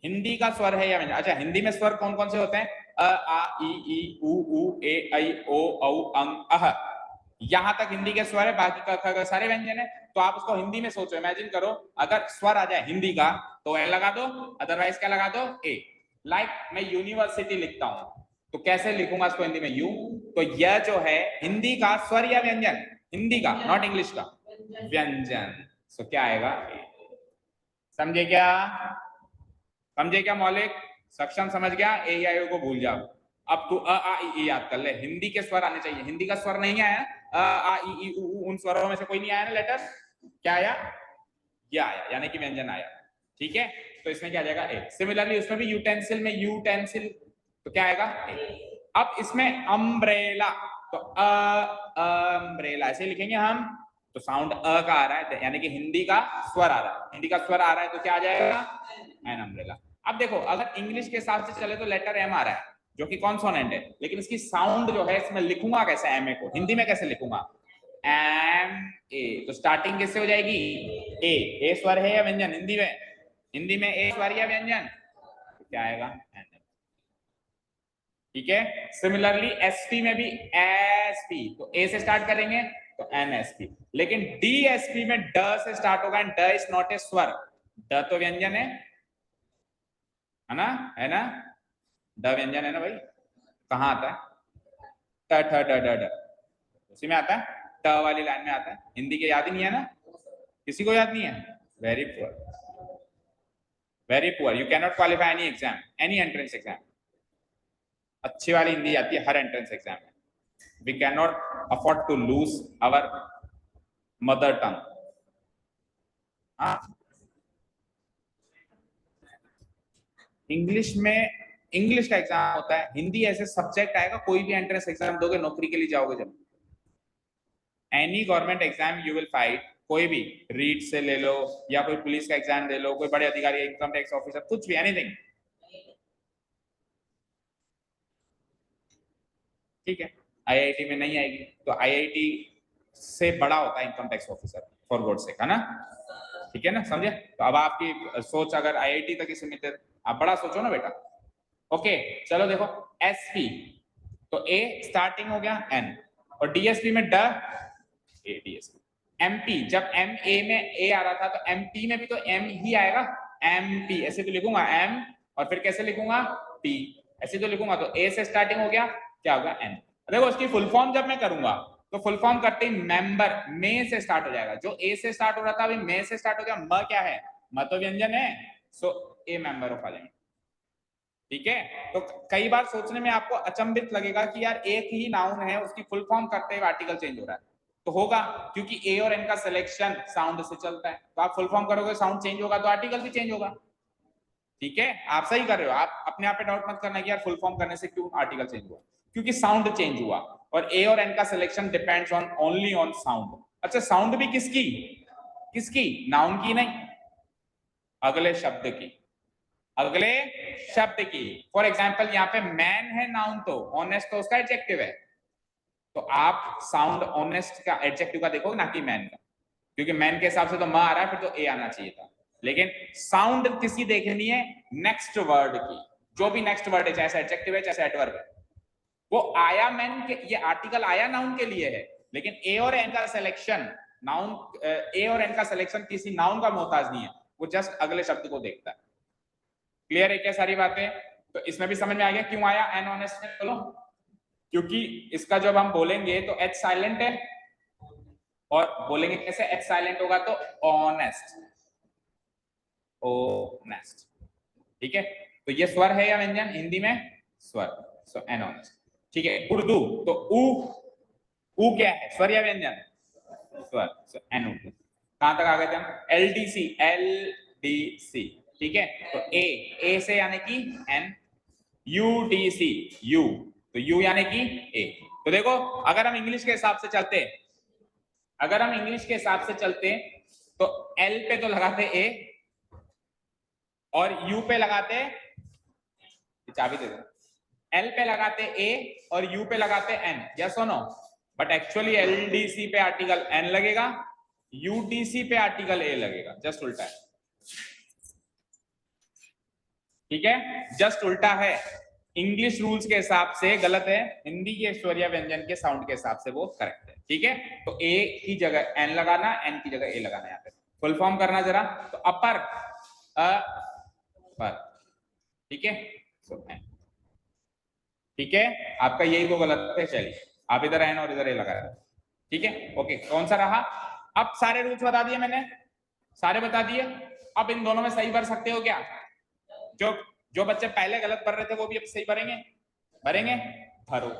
हिंदी का स्वर है या व्यंजन। अच्छा, हिंदी में स्वर कौन कौन से होते हैं, अ आ ई उ ए ऐ ओ औ अं अह, यहां तक हिंदी के स्वर है, बाकी का सारे व्यंजन है। तो आप उसको हिंदी में सोचो, इमेजिन करो, अगर स्वर आ जाए हिंदी का तो एल लगा दो, अदरवाइज क्या लगा दो, ए। लाइक मैं यूनिवर्सिटी लिखता हूं, तो कैसे लिखूंगा इसको हिंदी में, यू। तो यह जो है हिंदी का स्वर या व्यंजन, हिंदी का, नॉट इंग्लिश का, व्यंजन। सो क्या आएगा, समझे क्या, समझे क्या मौलिक, सक्षम समझ गया, ए आई ओ को भूल जाओ। अब तू अ आ ई ई याद कर ले, हिंदी के स्वर आने चाहिए, हिंदी का स्वर नहीं आया, अ आ ई उ उन स्वरों में से कोई नहीं आया ना लेटर, क्या आया, ये आया, यानी कि व्यंजन आया। ठीक है, तो इसमें क्या आ जाएगा, ए। सिमिलरली उसमें भी यूटेंसिल में यूटेंसिल, तो क्या आएगा, ए। अब इसमें अम्ब्रेला, तो अम्ब्रेला ऐसे लिखेंगे हम, तो साउंड अ का आ रहा है, यानी कि हिंदी का स्वर आ रहा है, हिंदी का स्वर आ रहा है, तो क्या आ जाएगा, एन अम्ब्रेला। अब देखो, अगर इंग्लिश के हिसाब से चले तो लेटर एम आ रहा है, जो कि कॉन्सोनेंट है, लेकिन इसकी साउंड जो है, इसमें लिखूंगा कैसे एम ए को, हिंदी में कैसे लिखूंगा, एम ए। तो स्टार्टिंग किससे हो जाएगी, ए स्वर है या व्यंजन, हिंदी में, हिंदी में ए स्वर या व्यंजन, तो क्या आएगा, एन। ठीक है, सिमिलरली एसपी में भी एसपी, तो ए से स्टार्ट करेंगे तो एनएसपी, लेकिन डीएसपी में ड से स्टार्ट होगा, एंड ड इज नॉट ए स्वर, ड तो व्यंजन है ना, है ना, ड व्यंजन है ना भाई, कहाँ आता है, ट ठ ड ड ड, उसी में आता है, ट वाली लाइन में आता है, हिंदी के याद ही नहीं है ना, किसी को याद नहीं है, very poor, very poor, you can not qualify any exam, any entrance exam. अच्छी वाली हिंदी आती है हर एंट्रेंस एग्जाम में, we cannot afford to lose our mother tongue। हाँ, इंग्लिश में इंग्लिश का एग्जाम होता है, हिंदी ऐसे सब्जेक्ट आएगा, कोई भी एंट्रेंस एग्जाम दोगे नौकरी के लिए जाओगे जब, any government exam you will fight, कोई भी रीट से ले लो या कोई पुलिस का एग्जाम दे लो, कोई बड़े अधिकारी, इनकम टैक्स ऑफिसर, कुछ भी, एनीथिंग, ठीक है। आईआईटी में नहीं आएगी तो आईआईटी से बड़ा होता है income tax officer, for God sake, है ना, ठीक है ना, समझे। तो अब आपकी सोच अगर आईआईटी तक ही सीमित है, आप बड़ा सोचो ना बेटा। ओके चलो देखो, एसपी तो ए स्टार्टिंग हो गया एन, और डीएसपी में ड, ए डीएसपी। एमपी जब एम ए में ए आ रहा था तो एमपी में भी तो एम ही आएगा, एमपी ऐसे तो लिखूंगा एम, और फिर कैसे लिखूंगा पी, ऐसे तो लिखूंगा, तो ए से स्टार्टिंग हो गया, क्या होगा एन। देखो उसकी फुल फॉर्म जब मैं करूंगा तो फुल फॉर्म करते ही मेंबर में से स्टार्ट हो जाएगा, जो ए से स्टार्ट हो रहा था अभी में से स्टार्ट हो गया, म क्या है, म तो व्यंजन है, सो ए मेंबर ऑफ पार्लियामेंट, ठीक है। तो कई बार सोचने में आपको अचंभित लगेगा कि यार एक ही नाउन है, उसकी फुल फॉर्म करते हुए आर्टिकल चेंज हो रहा है, तो होगा क्योंकि ए और एन का सिलेक्शन साउंड से चलता है, तो आप फुल फॉर्म करोगे साउंड चेंज होगा तो आर्टिकल भी चेंज होगा, ठीक है। आप सही कर रहे हो, आप अपने आप पे डाउट मत करना कि यार फुल फॉर्म करने से क्यों आर्टिकल चेंज हुआ, क्योंकि साउंड चेंज हुआ, और ए और एन का selection depends on only on sound. अच्छा साउंड भी किसकी, किसकी, नाउन की नहीं, अगले शब्द की, अगले शब्द की। फॉर एग्जाम्पल यहाँ पे मैन है नाउन, तो ऑनेस्ट तो उसका एडजेक्टिव है, तो आप साउंड ऑनेस्ट का एडजेक्टिव का देखोगे ना कि मैन का, क्योंकि मैन के हिसाब से तो म आ रहा है, फिर तो ए आना चाहिए था, लेकिन साउंड किसकी देखनी है, नेक्स्ट वर्ड की, जो भी नेक्स्ट वर्ड है, चाहे एडजेक्टिव है चाहे एडवर्ब है, वो आया मैन के, ये आर्टिकल आया नाउन के लिए है, लेकिन ए और एन का सिलेक्शन नाउन, ए और एन का सिलेक्शन किसी नाउन का मोहताज नहीं है, वो जस्ट अगले शब्द को देखता है। क्लियर है क्या सारी बातें। तो इसमें भी समझ में आ गया क्यों आया एन ऑनेस्ट में, बोलो, क्योंकि इसका जब हम बोलेंगे तो एच साइलेंट है, और बोलेंगे कैसे, एच साइलेंट होगा तो ऑनेस्ट, ऑनेस्ट, ठीक है। तो ये स्वर है या व्यंजन हिंदी में, स्वर, सो एन ऑनेस्ट, ठीक है। उर्दू तो ऊ क्या है, स्वर या व्यंजन, स्वर, सो एन उर्दू। कहां तक आ गए थे हम, एलडीसी, एलडीसी, ठीक है। तो ए से यानी कि एन, यूडीसी यू, तो यू यानी कि ए। तो देखो अगर हम इंग्लिश के हिसाब से चलते, अगर हम इंग्लिश के हिसाब से चलते तो एल पे तो लगाते ए, और यू पे लगाते, चाबी दे दो, एल पे लगाते ए और यू पे लगाते एन, यस और नो, बट एक्चुअली एलडीसी पे आर्टिकल एन लगेगा, यूडीसी पे आर्टिकल ए लगेगा, जस्ट उल्टा है, ठीक है, जस्ट उल्टा है। इंग्लिश रूल्स के हिसाब से गलत है, हिंदी के स्वर या व्यंजन के साउंड के हिसाब से वो करेक्ट है, ठीक है। तो ए की जगह एन लगाना, एन की जगह ए लगाना, यहाँ पे फुल फॉर्म करना जरा, तो अपर, अपर, ठीक है, ठीक है, आपका यही तो गलत है, चलिए आप इधर एन और इधर ए लगाया, ठीक है, ओके। कौन सा रहा, अब सारे रूल्स बता दिए मैंने, सारे बता दिए, अब इन दोनों में सही भर सकते हो क्या, जो जो बच्चे पहले गलत भर रहे थे वो भी अब सही भरेंगे, भरेंगे, भरो,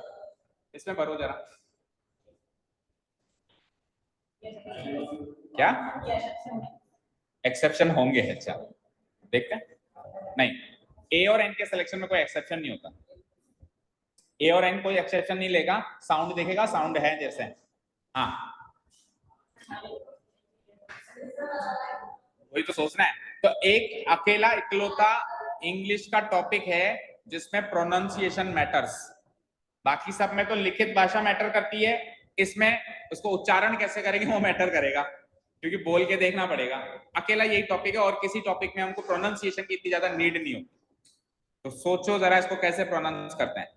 इसमें भरो जरा, क्या एक्सेप्शन होंगे, अच्छा देखते हैं, नहीं, ए और एन के सिलेक्शन में कोई एक्सेप्शन नहीं होता, ए और एन कोई एक्सेप्शन नहीं लेगा, साउंड देखेगा, साउंड है जैसे, हाँ वही तो सोचना है। तो एक अकेला इकलौता इंग्लिश का टॉपिक है जिसमें प्रोनाउंसिएशन मैटर्स, बाकी सब में तो लिखित भाषा मैटर करती है, इसमें उसको उच्चारण कैसे करेंगे वो मैटर करेगा, क्योंकि बोल के देखना पड़ेगा, अकेला यही टॉपिक है, और किसी टॉपिक में हमको प्रोनाउंसिएशन की इतनी ज्यादा नीड नहीं होती। तो सोचो जरा इसको कैसे प्रोनाउंस करते हैं,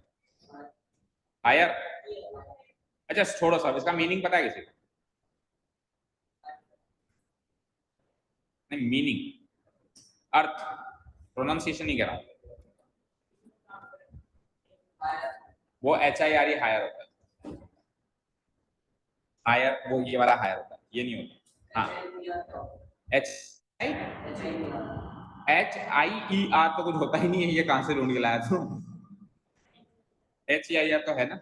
हायर, अच्छा छोड़ो सब, इसका मीनिंग पता है किसी को, नहीं मीनिंग, अर्थ, प्रोनाउंसिएशन नहीं करा, वो HIRE हायर होता है, हायर वो ये वाला हायर होता है, ये नहीं होता, हाँ HIER तो कुछ होता ही नहीं है, ये कहां से ढूंढ के लाया तू, HIR तो है ना,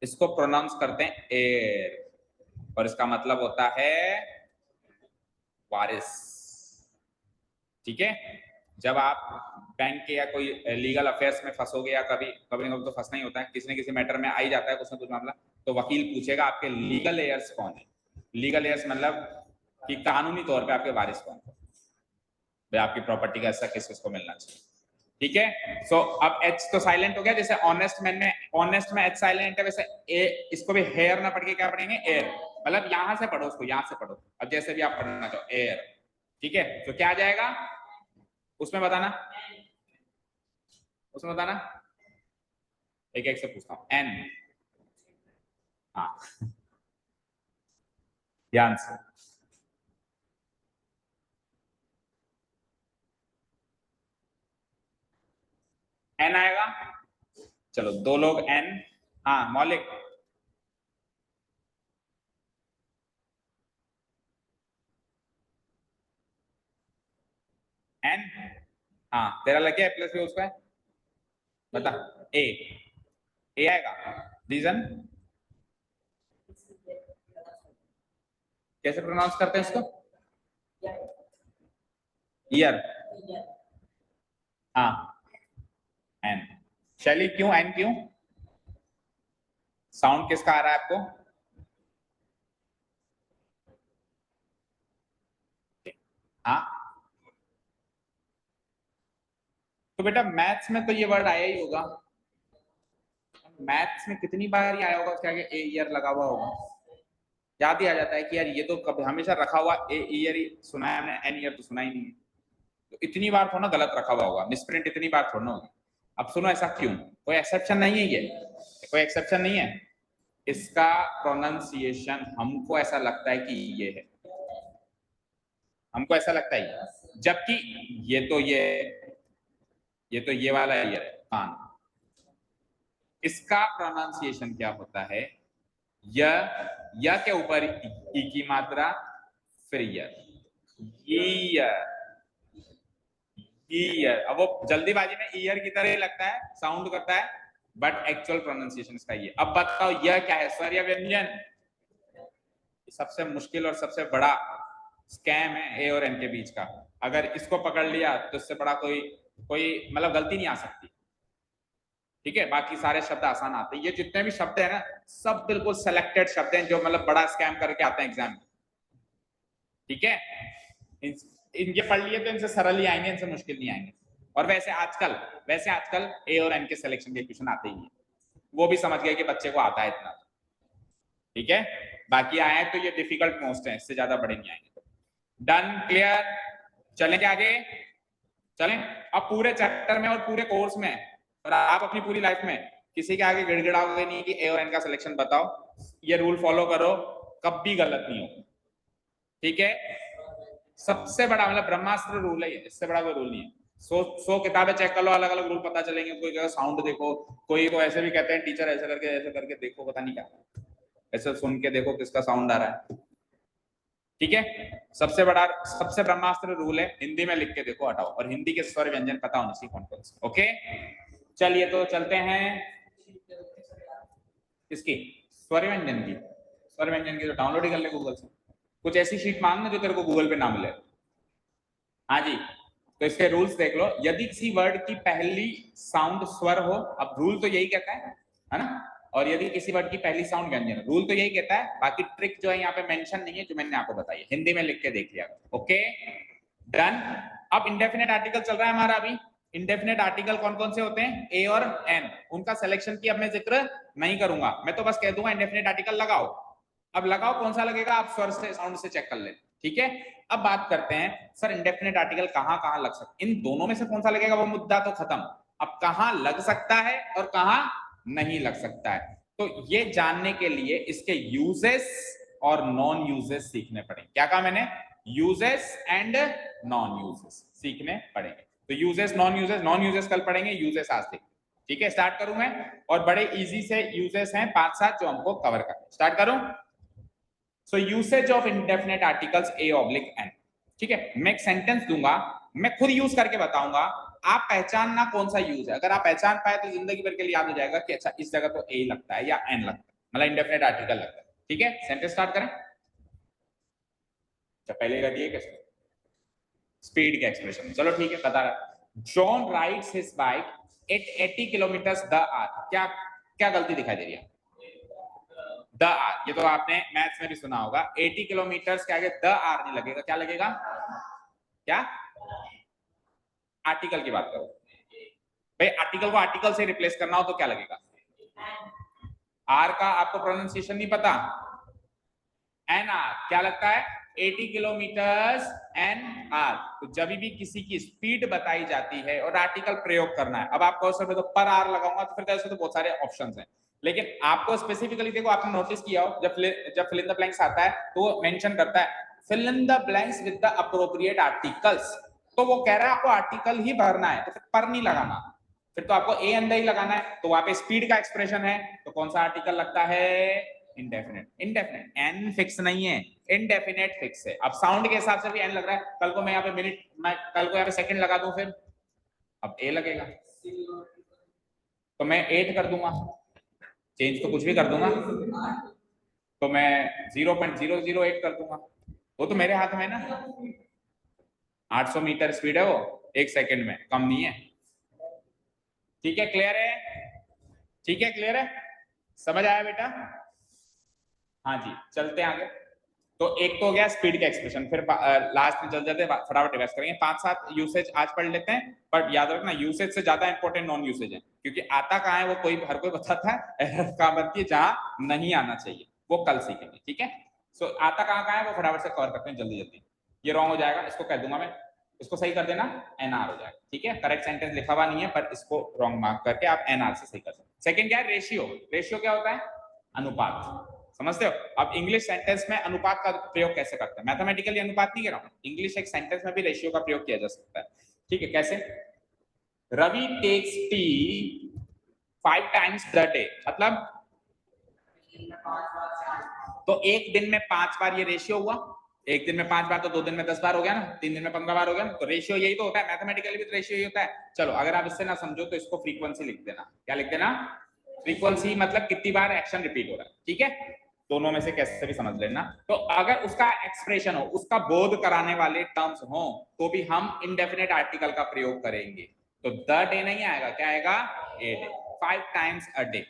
इसको प्रोनाउंस करते हैं एयर, और इसका मतलब होता है वारिस, ठीक है। जब आप बैंक के या कोई लीगल अफेयर्स में फंसोगे या कभी कभी ना कभी तो फंसना ही होता है, किसी न किसी मैटर में आ ही जाता है कुछ ना कुछ मामला, तो वकील पूछेगा आपके लीगल एयर्स कौन है। लीगल एयर्स मतलब कि कानूनी तौर पे आपके वारिस कौन है, भाई आपकी प्रॉपर्टी का हिस्सा किस किस को मिलना चाहिए। ठीक है, सो अब एच तो साइलेंट हो गया, जैसे ऑनेस्ट मैन में ऑनेस्ट में एच साइलेंट है, वैसे ए इसको भी हेयर ना पढ़ के क्या पढ़ेंगे, एयर, मतलब यहां से पढ़ो उसको, यहां से पढ़ो, अब जैसे भी आप पढ़ना चाहो, एयर। ठीक है, तो क्या आ जाएगा उसमें बताना, उसमें बताना, एक एक से पूछता हूं, एन, हाँ ध्यान से, एन आएगा, चलो दो लोग एन, हाँ मौलिक, एन, हाँ तेरा लग गया प्लस भी उसका, बता, ए, ए आएगा, रीजन, कैसे प्रोनाउंस करते हैं इसको, ईयर, हाँ एन, शैली क्यों एन क्यों, साउंड किसका आ रहा है आपको, हाँ, तो बेटा मैथ्स में तो ये वर्ड आया ही होगा, मैथ्स में कितनी बार ये आया होगा, उसके आगे ए ईयर लगा हुआ होगा, याद ही आ जाता है कि यार ये तो कभी हमेशा रखा हुआ ए ईयर ही सुना है हमने, एन ईयर तो सुना ही नहीं है, तो इतनी बार थोड़ा गलत रखा हुआ होगा, मिसप्रिंट इतनी बार थोड़ा ना होगी। अब सुनो ऐसा क्यों, कोई एक्सेप्शन नहीं है, ये कोई एक्सेप्शन नहीं है, इसका प्रोनाउंसिएशन हमको ऐसा लगता है कि ये है, हमको ऐसा लगता है, जबकि ये वाला ईयर है कान, इसका प्रोनाउंसिएशन क्या होता है, य के ऊपर ई की मात्रा, फिर ईयर, ईयर, अब वो जल्दीबाजी में ईयर की तरह लगता है, साउंड करता है, बट एक्चुअल प्रोनाउंसिएशन इसका ये। अब बताओ यह क्या है, स्वर या व्यंजन, सबसे मुश्किल और सबसे बड़ा स्कैम है ए और एन के बीच का, अगर इसको पकड़ लिया तो इससे बड़ा कोई कोई मतलब गलती नहीं आ सकती। ठीक है, बाकी सारे शब्द आसान आते हैं, ये जितने भी शब्द है ना सब बिल्कुल सेलेक्टेड शब्द हैं जो मतलब बड़ा स्कैम करके आते हैं एग्जाम में। ठीक है, इनके पढ़ लिए तो इनसे सरल ही आएंगे, इनसे मुश्किल नहीं आएंगे। और वैसे आजकल ए और एन के सिलेक्शन के क्वेश्चन आते ही हैं, वो भी समझ गए कि बच्चे को आता है इतना। ठीक है, बाकी आए तो ये डिफिकल्ट मोस्ट है, इससे ज्यादा बड़े नहीं आएंगे। डन, क्लियर, चलेंगे आगे, चलें। अब पूरे चैप्टर में और पूरे कोर्स में और आप अपनी पूरी लाइफ में किसी के आगे गिड़गिड़ाओगे नहीं कि ए और एन का सिलेक्शन बताओ, ये रूल फॉलो करो, कभी गलत नहीं हो। ठीक है, सबसे बड़ा मतलब ब्रह्मास्त्र रूल है ये, इससे बड़ा कोई रूल नहीं है। 100 किताबें चेक कर लो, अलग अलग रूल पता चलेंगे, कोई कहेगा साउंड देखो, कोई तो ऐसे भी कहते हैं टीचर ऐसे करके देखो, पता नहीं क्या, ऐसे सुन के देखो किसका साउंड आ रहा है। ठीक है, सबसे ब्रह्मास्त्र रूल है, हिंदी में लिख के देखो, हटाओ, और हिंदी के स्वर व्यंजन पता होने चाहिए कौन कौन से। ओके, चलिए तो चलते हैं इसकी स्वर व्यंजन की तो डाउनलोड ही कर ले गूगल से, कुछ ऐसी शीट मांगना जो तेरे को गूगल पे ना मिले। हाँ जी, तो इसके रूल्स देख लो, यदि किसी वर्ड की पहली साउंड स्वर हो, अब रूल तो यही कहता है ना, और यदि किसी वर्ड की पहली साउंड व्यंजन, रूल तो यही कहता है, बाकी ट्रिक जो है यहाँ पे मेंशन नहीं है, जो मैंने आपको बताई है, हिंदी में लिख के देख लिया। Okay done. अब इंडेफिनेट आर्टिकल चल रहा है हमारा अभी, इंडेफिनेट आर्टिकल कौन कौन से होते हैं, ए और एन, उनका सिलेक्शन की अब मैं जिक्र नहीं करूंगा, मैं तो बस कह दूंगा इंडेफिनेट आर्टिकल लगाओ। अब लगाओ, कौन सा लगेगा आप स्वर से साउंड से चेक कर ले। ठीक है, अब बात करते हैं सर इंडेफिनेट आर्टिकल कहां कहां लग सकता है, इन दोनों में से कौन सा लगेगा वो मुद्दा तो खत्म, अब कहां लग सकता है और कहां नहीं लग सकता है, तो ये जानने के लिए इसके यूजेस और नॉन यूजेस सीखने पड़ेंगे। क्या कहा मैंने, यूजेस एंड नॉन यूजेस सीखने पड़ेंगे। तो नॉन यूजेस कल पढ़ेंगे, यूजेस आज देखेंगे। ठीक है, स्टार्ट करूं मैं, और बड़े इजी से यूजेस हैं 5-7 जो हमको कवर करना। स्टार्ट करूं, so usage of indefinite articles a oblique an. ठीक है, मैं एक सेंटेंस दूंगा, मैं खुद यूज करके बताऊंगा, आप पहचानना कौन सा यूज है, अगर आप पहचान पाए तो जिंदगी भर के लिए याद हो जाएगा कि अच्छा इस जगह तो ए लगता है या एन लगता है, मतलब इंडेफिनेट आर्टिकल लगता है। ठीक है, सेंटेंस स्टार्ट करें, अच्छा पहले कर दिए कैसे, स्पीड के एक्सप्रेशन। चलो ठीक है, बता रहा। John rides his bike at 80 kilometer the hour. क्या क्या गलती दिखाई दे रही है? द आर, ये तो आपने मैथ्स में भी सुना होगा। 80 किलोमीटर के आगे द आर नहीं लगेगा, क्या लगेगा? क्या? आर्टिकल की बात करो भाई, आर्टिकल को आर्टिकल से रिप्लेस करना हो तो क्या लगेगा? आर का आपको प्रोनाउंसिएशन नहीं पता? N R. क्या लगता है? 80 किलोमीटर एन आर। तो जब भी किसी की स्पीड बताई जाती है और आर्टिकल प्रयोग करना है, अब आपको सर मैं तो पर आर लगाऊंगा तो फिर ऐसे तो बहुत सारे ऑप्शंस हैं, लेकिन आपको स्पेसिफिकली देखो, आपने नोटिस किया हो जब फिल इन द ब्लैंक्स आता है तो वो मेंशन करता है fill in the blanks with the appropriate articles. तो वो कह रहा है आपको आर्टिकल ही भरना है, तो फिर पर नहीं लगाना, फिर तो आपको ए एंड ही लगाना है। तो वहां पे स्पीड का एक्सप्रेशन है, तो कौन सा आर्टिकल लगता है? इंडेफिनेट। इंडेफिनेट, एन फिक्स नहीं है, इंडेफिनेट फिक्स है। अब साउंड के हिसाब से भी एन लग रहा है, कल को मैं यहाँ पे मिनट, मैं कल को यहाँ पे सेकंड लगा दूं, फिर अब ए लगेगा, तो मैं 8 कर दूंगा, चेंज तो कुछ भी कर दूंगा, तो मैं 0.008 कर दूंगा, वो तो मेरे हाथ में है ना। 800 मीटर स्पीड है वो, एक सेकंड में, कम नहीं है। ठीक है, क्लियर है? ठीक है, क्लियर है, समझ आया बेटा? हाँ जी, चलते हैं आगे। तो एक तो हो गया स्पीड का एक्सप्रेशन, फिर लास्ट में चल जाते हैं, फटाफट रिवाइज करेंगे। 5-7 यूसेज आज पढ़ लेते हैं, पर याद रखना यूसेज से ज्यादा इंपॉर्टेंट नॉन यूसेज है, क्योंकि आता कहाँ है वो कोई हर कोई बताता है, एरर कहाँ बनती है जहां नहीं आना चाहिए, वो कल सीखेंगे। ठीक है, सो आता कहाँ है वो फटाफट से कवर करते हैं जल्दी जल्दी। ये रॉन्ग हो जाएगा, इसको कह दूंगा मैं, इसको सही कर देना, एनआर हो जाएगा। ठीक है, करेक्ट सेंटेंस लिखा हुआ नहीं है, पर इसको रॉन्ग मार्क करके आप एनआर से सही कर सकते। सेकंड क्या है? रेशियो। रेशियो क्या होता है? अनुपात। समझते हो? अब इंग्लिश सेंटेंस में अनुपात का प्रयोग कैसे करते हैं? मैथमेटिकली अनुपात नहीं कर रहा हूं, इंग्लिश एक सेंटेंस में भी रेशियो का प्रयोग किया जा सकता है। ठीक है, कैसे? Ravi takes tea 5 times the day, मतलब तो एक दिन में 5 बार, ये रेशियो हुआ। एक दिन में 5 बार तो 2 दिन में 10 बार हो गया ना, 3 दिन में 15 बार हो गया ना, तो रेशियो यही तो होता है, मैथमेटिकली भी तो रेशियो यही होता है। चलो अगर आप इससे ना समझो तो इसको फ्रीक्वेंसी लिख देना। क्या लिख देना? फ्रीक्वेंसी, मतलब कितनी बार एक्शन रिपीट हो रहा है। ठीक है, दोनों में से कैसे भी समझ लेना। तो अगर उसका एक्सप्रेशन हो, उसका बोध कराने वाले टर्म्स हो, तो भी हम इंडेफिनेट आर्टिकल का प्रयोग करेंगे। तो द डे नहीं आएगा, क्या आएगा? A day. 5 times a day,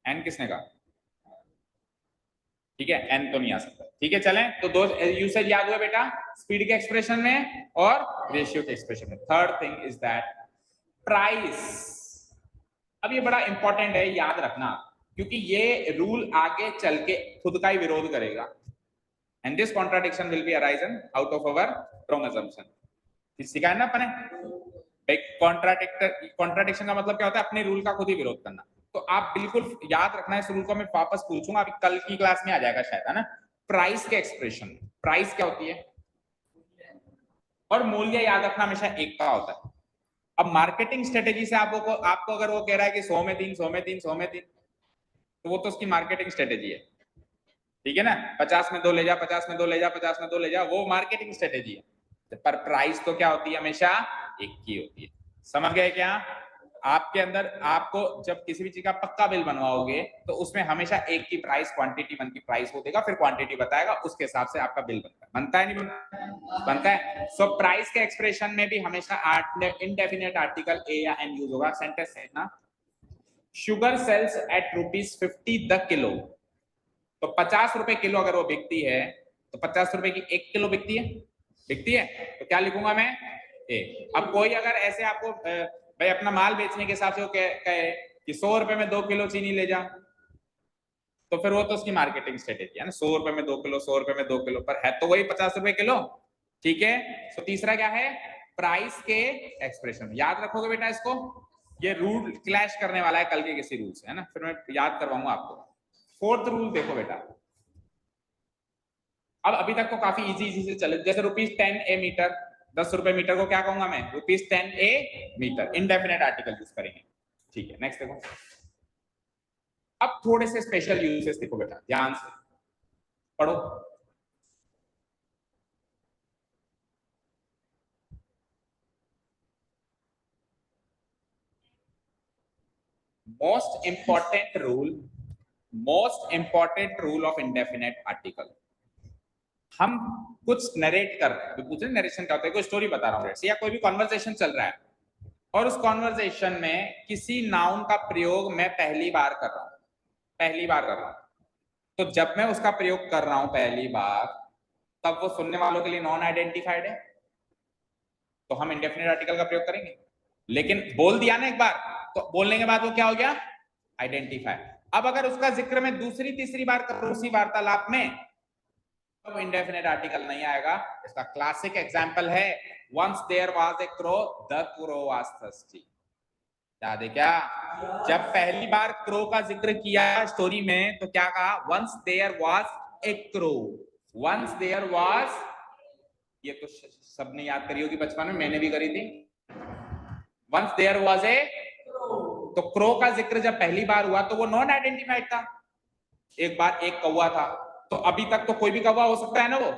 an किसने कहा? ठीक है, एन तो नहीं आ सकता। ठीक है, चलें, तो दो यूसेज याद हुआ बेटा, स्पीड के एक्सप्रेशन में और रेशियो के एक्सप्रेशन में। Third thing is that price. अब ये बड़ा इंपॉर्टेंट है, याद रखना, क्योंकि ये रूल आगे चल के खुद का ही विरोध करेगा, and this contradiction will be arisen out of our wrong assumption. सिखाया ना अपने, कॉन्ट्राडिक्शन का मतलब क्या होता है? अपने रूल का खुद ही विरोध करना। तो आप बिल्कुल याद रखना, इस रूल को मैं वापस पूछूंगा, अभी कल की क्लास में आ जाएगा शायद, है ना। प्राइस के एक्सप्रेशन, प्राइस क्या होती है? और मूल्य याद रखना हमेशा एक का होता है। अब मार्केटिंग स्ट्रेटेजी से आपको अगर वो कह रहा है कि 100 में 3, 100 में 3, 100 में 3, तो वो तो उसकी मार्केटिंग स्ट्रेटेजी है। ठीक है ना, 50 में 2 ले जा, 50 में 2 ले जा, 50 में 2 ले जा, वो मार्केटिंग स्ट्रेटेजी है। पर प्राइस तो क्या होती है? हमेशा एक की होती है। समझ गए क्या? आपके अंदर, आपको जब किसी भी चीज का पक्का बिल बनवाओगे तो उसमें हमेशा एक की प्राइस, क्वांटिटी 1 की प्राइस को देगा, फिर क्वांटिटी बताएगा, उसके हिसाब से आपका बिल बनता है नहीं बनता है। सो प्राइस के एक्सप्रेशन में भी हमेशा इनडेफिनेट आर्टिकल ए या एन यूज होगा। सेंटेंस है ना, sugar sells at ₹50 the kilo. तो 50 रुपए किलो अगर वो बिकती है, तो 50 रुपए की 1 किलो बिकती है, तो क्या लिखूंगा मैं? ए। अब कोई अगर ऐसे आपको भाई अपना माल बेचने के हिसाब से वो कहे कि 100 रुपए में 2 किलो चीनी ले जा, तो फिर वो तो उसकी मार्केटिंग स्ट्रेटेजी है ना, 100 रुपए में 2 किलो, 100 रुपए में 2 किलो, पर है तो वही 50 रुपए किलो। ठीक है, तो तीसरा क्या है? प्राइस के एक्सप्रेशन। याद रखोगे बेटा इसको, ये रूल क्लैश करने वाला है कल के किसी रूल से, है ना, फिर मैं याद करवाऊंगा आपको। फोर्थ रूल देखो बेटा, अब अभी तक तो काफी इजी से चले, जैसे ₹10 ए मीटर, 10 रुपए मीटर को क्या कहूंगा मैं? ₹10 ए मीटर, इनडेफिनेट आर्टिकल यूज करेंगे। ठीक है, नेक्स्ट देखो। अब थोड़े से स्पेशल यूजेस देखो बेटा, ध्यान से पढ़ो। Most important rule of indefinite article. हम कुछ नरेट कर रहे हैं, पूछ रहे नरेशन क्या होता है, कोई स्टोरी बता रहा हूँ या कोई भी कॉन्वर्सेशन चल रहा है और उस कॉन्वर्सेशन में किसी नाउन का प्रयोग मैं पहली बार कर रहा हूं, तो जब मैं उसका प्रयोग कर रहा हूं पहली बार, तब वो सुनने वालों के लिए नॉन आइडेंटिफाइड है, तो हम इंडेफिनिट आर्टिकल का प्रयोग करेंगे। लेकिन बोल दिया ना एक बार, तो बोलने के बाद वो क्या हो गया, आइडेंटिफाई। अब अगर उसका जिक्र मैं दूसरी तीसरी बार करूं उसी वार्तालाप में, तो इंडेफिनिट आर्टिकल नहीं आएगा। इसका क्लासिक एग्जांपल है once there was a crow, the crow was thirsty. याद है क्या? जब पहली बार क्रो का जिक्र किया स्टोरी में तो क्या कहा, once there was a crow, once there was, ये तो सबने याद करी होगी बचपन में, मैंने भी करी थी। वंस देयर वाज ए, तो क्रो का जिक्र जब पहली बार हुआ तो वो नॉन आइडेंटिफाइड था, एक बार एक कौवा था, तो अभी तक तो कोई भी कौवा हो सकता है ना वो,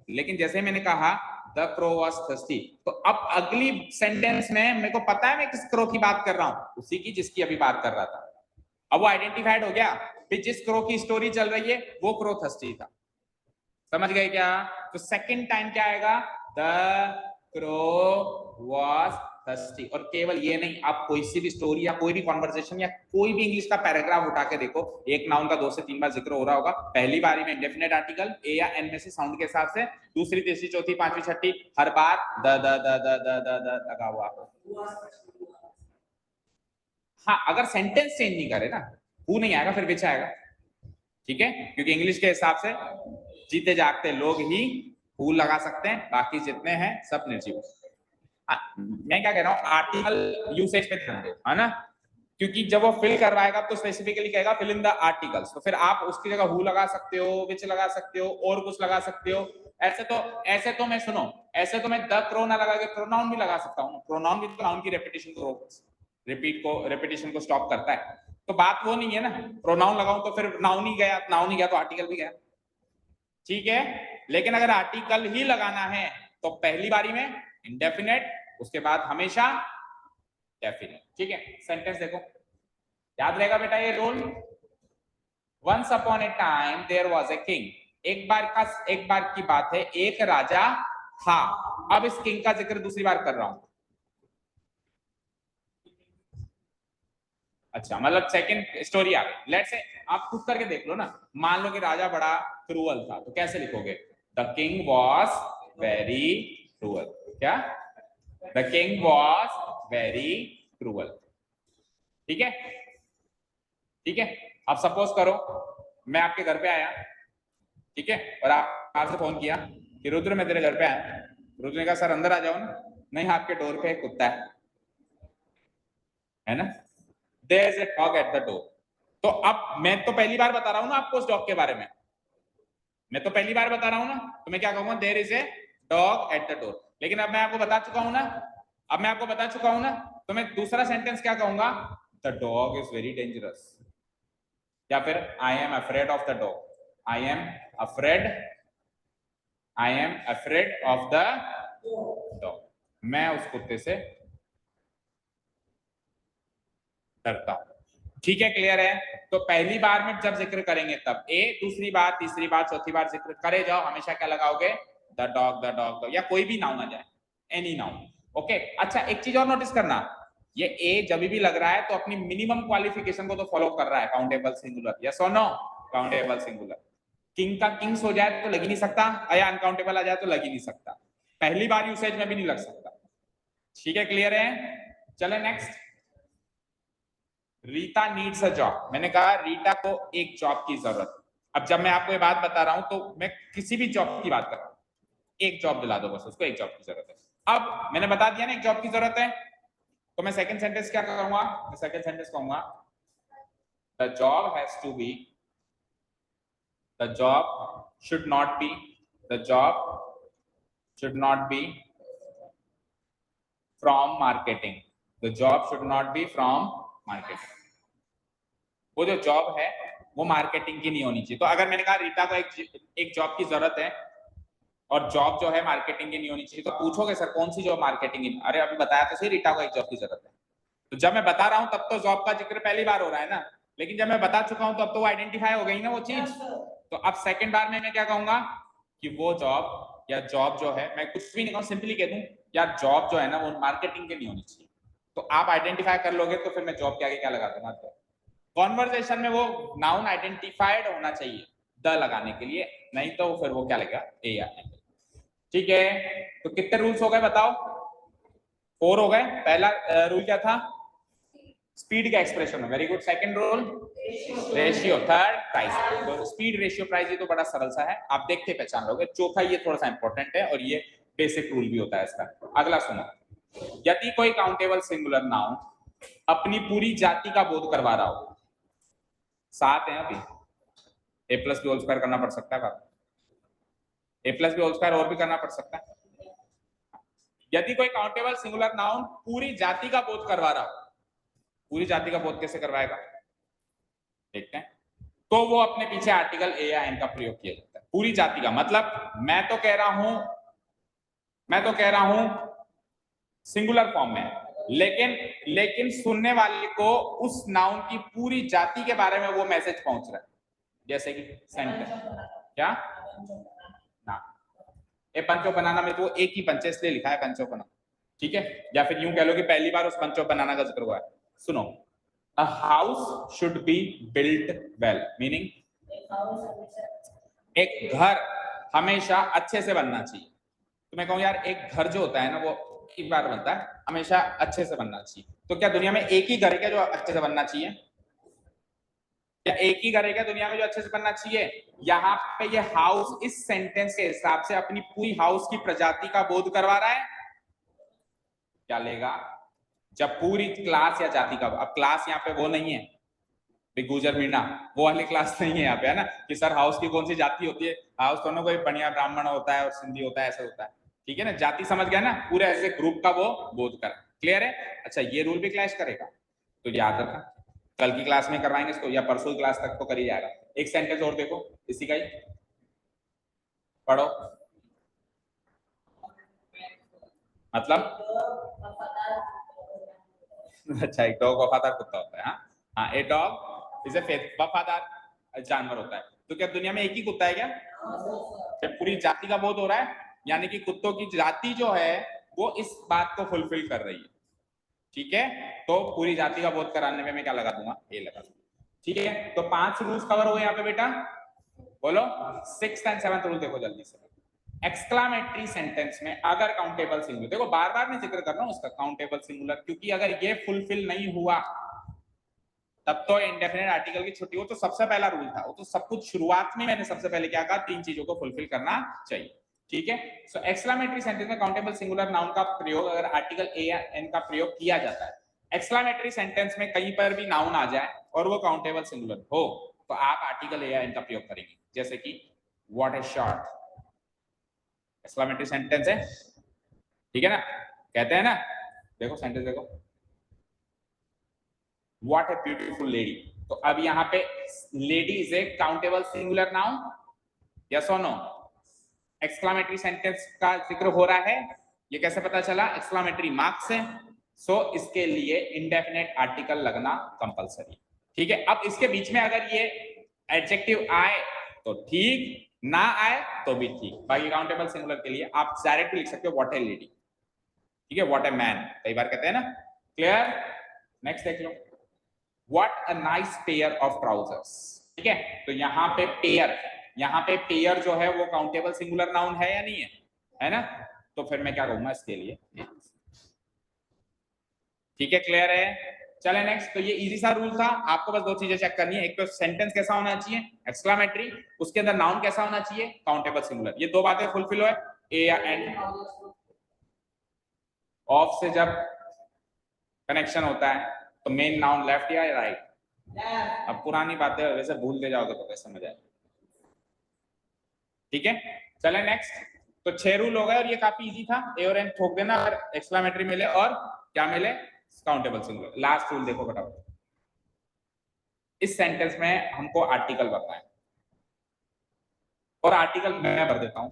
लेकिन जैसे मैंने कहा द क्रो वाज थर्स्टी, तो अब अगली सेंटेंस में मेरे को पता है मैं किस क्रो की बात कर रहा हूं, उसी की जिसकी अभी बात कर रहा था। अब वो आइडेंटिफाइड हो गया, फिर जिस क्रो की स्टोरी चल रही है वो क्रो थर्स्टी था। समझ गए क्या? तो सेकंड टाइम क्या आएगा, द क्रो वाज थर्स्टी। और केवल ये नहीं, आप कोई सी भी स्टोरी या कोई भी कॉन्वर्सेशन या कोई भी इंग्लिश का पैराग्राफ उठा के देखो, एक नाउन का 2 से 3 बार जिक्र हो रहा होगा, पहली बारी में इंडेफिनिट आर्टिकल ए या एन में से साउंड के हिसाब से, दूसरी तीसरी चौथी पांचवी छठी हर बार the the the the the the the लगा हुआ। हाँ, अगर सेंटेंस चेंज नहीं करे ना, हु नहीं आएगा, फिर विच आएगा, ठीक है? क्योंकि इंग्लिश के हिसाब से जीते जागते लोग ही हु लगा सकते हैं, बाकी जितने हैं सब निर्जीव। मैं क्या कह रहा हूँ, आर्टिकल यूसेज पे ध्यान दो, है ना? क्योंकि जब वो फिल करवाएगा तो स्पेसिफिकली कहेगा फिल इन द आर्टिकल्स, तो फिर आप उसकी जगह हु लगा सकते हो, विच लगा सकते हो, और कुछ लगा सकते हो। ऐसे तो मैं सुनो, ऐसे तो मैं द क्रो ना लगा के प्रोनाउन भी लगा सकता हूँ। प्रोनाउन भी तो नाउन की रेपिटेशन को स्टॉप करता है, तो बात वो नहीं है ना, प्रोनाउन लगाऊं तो फिर नाउन ही गया, नाउन ही गया तो आर्टिकल भी गया, ठीक है? लेकिन अगर आर्टिकल ही लगाना है तो पहली बारी में इंडेफिनेट, उसके बाद हमेशा डेफिनेट, ठीक है? सेंटेंस देखो, याद रहेगा बेटा ये rule. Once upon a time there was a king, एक बार की बात है, एक राजा था। अब इस किंग का जिक्र दूसरी बार कर रहा हूं, अच्छा, मतलब सेकंड स्टोरी आ गई। लेट्स से आप खुद करके देख लो ना, मान लो कि राजा बड़ा क्रूअल था, तो कैसे लिखोगे, the king was very cruel. क्या? The king was very cruel, ठीक है? ठीक है? अब सपोज करो मैं आपके घर पे आया, ठीक है, और आपसे फोन किया कि रुद्र मैं तेरे घर पे आया। रुद्र ने कहा सर अंदर आ जाओ ना। नहीं, आपके डोर पे एक कुत्ता है ना, there is a dog at the door. तो अब मैं तो पहली बार बता रहा हूं ना आपको उस डॉग के बारे में, मैं तो पहली बार बता रहा हूं ना, तो मैं क्या कहूंगा, there is a dog at the door. लेकिन अब मैं आपको बता चुका हूं ना, तो मैं दूसरा सेंटेंस क्या कहूंगा, the dog is very dangerous, या फिर I am afraid of the dog, I am afraid of the dog, मैं उस कुत्ते से डरता हूं, ठीक है? क्लियर है? तो पहली बार में जब जिक्र करेंगे तब ए, दूसरी बार, तीसरी बार, चौथी बार जिक्र करे जाओ, हमेशा क्या लगाओगे, द डॉग, या कोई भी नाउन आ जाए, एनी नाउन, ओके? अच्छा, एक चीज और नोटिस करना, ये ए जब भी लग रहा है तो अपनी मिनिमम क्वालिफिकेशन को तो फॉलो कर रहा है, काउंटेबल सिंगुलर, यस और नो? Countable singular. किंग का किंग्स हो जाए तो लग ही नहीं सकता, या अनकाउंटेबल आ जाए तो लग ही नहीं सकता, पहली बार यूसेज में भी नहीं लग सकता, ठीक है? क्लियर है? चले next. Rita needs a job, मैंने कहा रीटा को एक जॉब की जरूरत है। अब जब मैं आपको ये बात बता रहा हूं तो मैं किसी भी जॉब की बात कर रहा हूं, एक जॉब दिला दो बस उसको, एक जॉब की जरूरत है। अब मैंने बता दिया ना एक जॉब की जरूरत है, तो मैं सेकंड सेंटेंस क्या करूंगा, मैं सेकंड सेंटेंस कहूंगा the job has to be, the job should not be, the job should not be from marketing, the job should not be from marketing. वो जो जॉब है वो मार्केटिंग की नहीं होनी चाहिए। तो अगर मैंने कहा रीटा को एक जॉब की जरूरत है और जॉब जो है मार्केटिंग की नहीं होनी चाहिए, तो पूछोगे सर कौन सी जॉब मार्केटिंग की? अरे अभी बताया तो सही, रीटा को एक जॉब की जरूरत है। तो जब मैं बता रहा हूं तब तो जॉब का जिक्र पहली बार हो रहा है ना, लेकिन जब मैं बता चुका हूं तब तो वो आइडेंटिफाई हो गई ना वो चीज। तो अब सेकंड बार में मैं क्या कहूंगा कि वो जॉब या जॉब जो है, मैं कुछ भी नहीं कहूँ, सिंपली कह दूं यार जॉब जो है ना वो मार्केटिंग के नहीं होनी चाहिए, तो आप आइडेंटिफाई कर लोगे तो फिर मैं जॉब के आगे क्या लगा दूंगा। तो कॉन्वर्सेशन में वो नाउन आइडेंटिफाइड होना चाहिए द लगाने के लिए, नहीं तो फिर वो क्या लगेगा ए आने के। ठीक है, तो कितने रूल्स हो गए बताओ? 4 हो गए। पहला रूल क्या था? स्पीड का एक्सप्रेशन है, very good. Second rule ratio, third price. तो स्पीड रेशियो प्राइस ये तो बड़ा सरल सा है, आप देखते पहचान लोगे। चौथा ये थोड़ा सा इंपॉर्टेंट है और ये बेसिक रूल भी होता है इसका। अगला सुनो, यदि कोई काउंटेबल सिंगुलर नाउन अपनी पूरी जाति का बोध करवा रहा हो, 7 है अभी, ए प्लस बी होल स्क्वायर करना पड़ सकता है, ए प्लस बी होल स्क्वायर और भी करना पड़ सकता है। यदि कोई काउंटेबल सिंगुलर नाउन पूरी जाति का बोध करवा रहा हो, पूरी जाति का बोध कैसे करवाएगा देखते हैं। तो वो अपने पीछे आर्टिकल ए या एन का प्रयोग किया जाता है। पूरी जाति का मतलब मैं तो कह रहा हूं सिंगुलर फॉर्म में, लेकिन सुनने वाले को उस नाउन की पूरी जाति के बारे में वो मैसेज पहुंच रहा है, जैसे कि सेंटेंस क्या ना, ए पंचो बनाना में तो एक ही पंच है इसलिए लिखा है पंचो बनाना, ठीक है। या फिर यूं कह लो कि पहली बार उस पंचो बनाना का जिक्र हुआ है। सुनो, a house should be built well, meaning एक घर हमेशा अच्छे से बनना चाहिए। तो मैं कहूँ यार एक घर जो होता है ना वो एक बार बनता है, हमेशा अच्छे से बनना चाहिए। तो क्या दुनिया में एक ही घर है क्या जो अच्छे से बनना चाहिए? क्या एक ही घर है क्या दुनिया में जो अच्छे से बनना चाहिए? यहाँ पे ये हाउस इस सेंटेंस के हिसाब से अपनी पूरी हाउस की प्रजाति का बोध करवा रहा है। क्या लेगा जब पूरी क्लास या जाति का, अब क्लास यहाँ पे वो नहीं है गुजर मीणा, वो वाली क्लास नहीं है यहाँ पे, है ना, कि सर हाउस की कौन सी जाति होती है, हाउस तो ना कोई बढ़िया ब्राह्मण होता है और सिंधी होता है, ऐसा होता है, ठीक है ना, जाति समझ गया ना, पूरे ऐसे ग्रुप का वो बोध कर। क्लियर है? अच्छा, ये रूल भी क्लैश करेगा तो याद रखना, कल की क्लास में करवाएंगे इसको या परसों की क्लास तक तो कर ही जाएगा। एक सेंटेंस और देखो इसी का ही, पढ़ो। मतलब अच्छा, एक डॉग वफादार कुत्ता होता है। हाँ हाँ, ए डॉग इज ए वफादार जानवर होता है। तो क्या दुनिया में एक ही कुत्ता है क्या? जब पूरी जाति का बोध हो रहा है, यानी कि कुत्तों की जाति जो है वो इस बात को फुलफिल कर रही है, ठीक है। तो पूरी जाति का बोध कराने में मैं क्या लगा दूंगा, ए लगा दूंगा, ठीक है। तो 5 रूल्स कवर हुए यहाँ पे बेटा, बोलो 6th एंड 7th रूल देखो जल्दी से। एक्सक्लामेटरी सेंटेंस में अगर काउंटेबल सिंगुलर, देखो बार बार मैं जिक्र कर रहा हूं उसका काउंटेबल सिंगुलर, क्योंकि अगर ये फुलफिल नहीं हुआ तब तो इंडेफिनिट आर्टिकल की छुट्टी हो। तो सबसे पहला रूल था वो, तो सब कुछ शुरुआत में मैंने सबसे पहले क्या कहा, 3 चीजों को फुलफिल करना चाहिए, ठीक है। सो एक्सक्लामेटरी सेंटेंस में काउंटेबल सिंगुलर नाउन का प्रयोग अगर आर्टिकल ए या एन का प्रयोग किया जाता है, एक्सक्लामेटरी सेंटेंस में कहीं पर भी नाउन आ जाए और वो काउंटेबल सिंगुलर हो तो आप आर्टिकल ए या एन का प्रयोग करेंगे, जैसे कि what A shot, exclamatory sentence है, ठीक है ना, कहते हैं ना, देखो सेंटेंस देखो, व्हाट ए ब्यूटीफुल लेडी। तो अब यहाँ पे lady is a countable singular noun, yes और नो? एक्सक्लामेटरी सेंटेंस का जिक्र हो रहा है, ये कैसे पता चला? एक्सक्लामेटरी मार्क से। सो इसके लिए इंडेफिनेट आर्टिकल लगना कंपलसरी, ठीक है। अब इसके बीच में अगर ये एडजेक्टिव आए तो ठीक, ना आए तो भी ठीक। बाकी काउंटेबल सिंगुलर के लिए आप डायरेक्ट लिख सकते हो व्हाट ए लेडी, ठीक है, व्हाट ए मैन कई बार कहते हैं ना। क्लियर? नेक्स्ट देख लो, what a nice pair of trousers, ठीक है। तो यहाँ पे पेयर जो है वो काउंटेबल सिंगुलर नाउन है या नहीं है ना? तो फिर मैं क्या कहूंगा इसके लिए, ठीक है। क्लियर है? चले नेक्स्ट। तो ये इजी सा रूल था, आपको बस 2 चीजें चेक करनी है, एक तो सेंटेंस कैसा होना चाहिए एक्सक्लामेटरी, उसके अंदर नाउन कैसा होना चाहिए काउंटेबल सिंगुलर, ये 2 बातें फुलफिल हुए, ए या एंड। ऑफ से जब कनेक्शन होता है तो मेन नाउन लेफ्ट या राइट? अब पुरानी बातें वैसे भूलते जाओगे तो कैसे समझ आए, ठीक है। चले नेक्स्ट। तो 6 रूल हो गए और ये काफी इजी था, ए और एन ठोक देना अगर एक्सक्लामेटरी मिले और क्या मिले काउंटेबल सिंगुलर। लास्ट रूल देखो फटाफट, इस सेंटेंस में हमको आर्टिकल भरना है और आर्टिकल मैं भर देता हूं,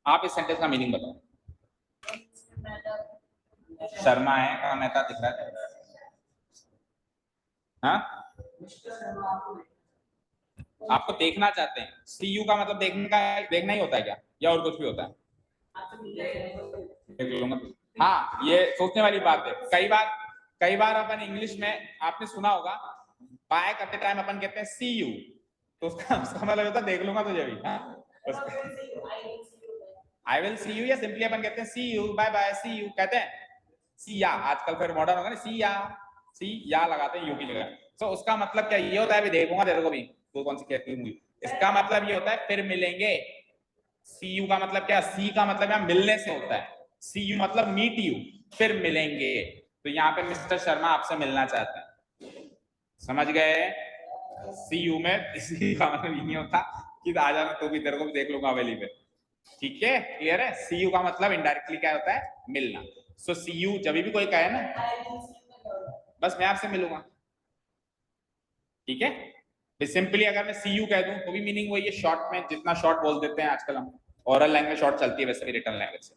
आप इस सेंटेंस का मीनिंग बताओ। शर्मा है का मेहता दिख रहा है, हाँ आपको देखना चाहते हैं। सी यू का मतलब देखना ही होता है क्या, या और कुछ भी होता है? देख लूंगा। हाँ, ये सोचने वाली बात है। कई बार अपन इंग्लिश में आपने सुना होगा, बाय करते टाइम अपन कहते हैं सी यू, तो उसका मतलब होता है देख लूंगा तुझे भी। आई विल सी यू, या सिंपली अपन कहते हैं see you, bye bye, see you कहते हैं। सी या, आजकल फिर मॉडर्न होगा ना, सी या लगाते हैं यू की जगह। तो उसका मतलब क्या ये होता है, अभी देखूंगा तेरे को भी तो कौन सी कहती है मूवी। इसका मतलब ये होता है फिर मिलेंगे। सी यू का मतलब क्या, सी का मतलब यहाँ मिलने से होता है, सी यू मतलब मीट यू, फिर मिलेंगे। तो यहाँ पे मिस्टर शर्मा आपसे मिलना चाहते हैं, समझ गए? सी यू में इसी का मतलब ये नहीं होता कि आ जाना तो भी, तेरे को भी देख लूंगा अवेलेबल। ठीक है, क्लियर है? सी यू का मतलब इनडायरेक्टली क्या होता है, मिलना। सो सी यू जब भी कोई कहे ना, बस मैं आपसे मिलूंगा, ठीक है। सिंपली अगर मैं सी यू कह दूं तो भी मीनिंग वही है, शॉर्ट में जितना शॉर्ट बोल देते हैं आजकल हम, ओरल लैंग्वेज शॉर्ट चलती है वैसे भी रिटर्न लैंग्वेज से,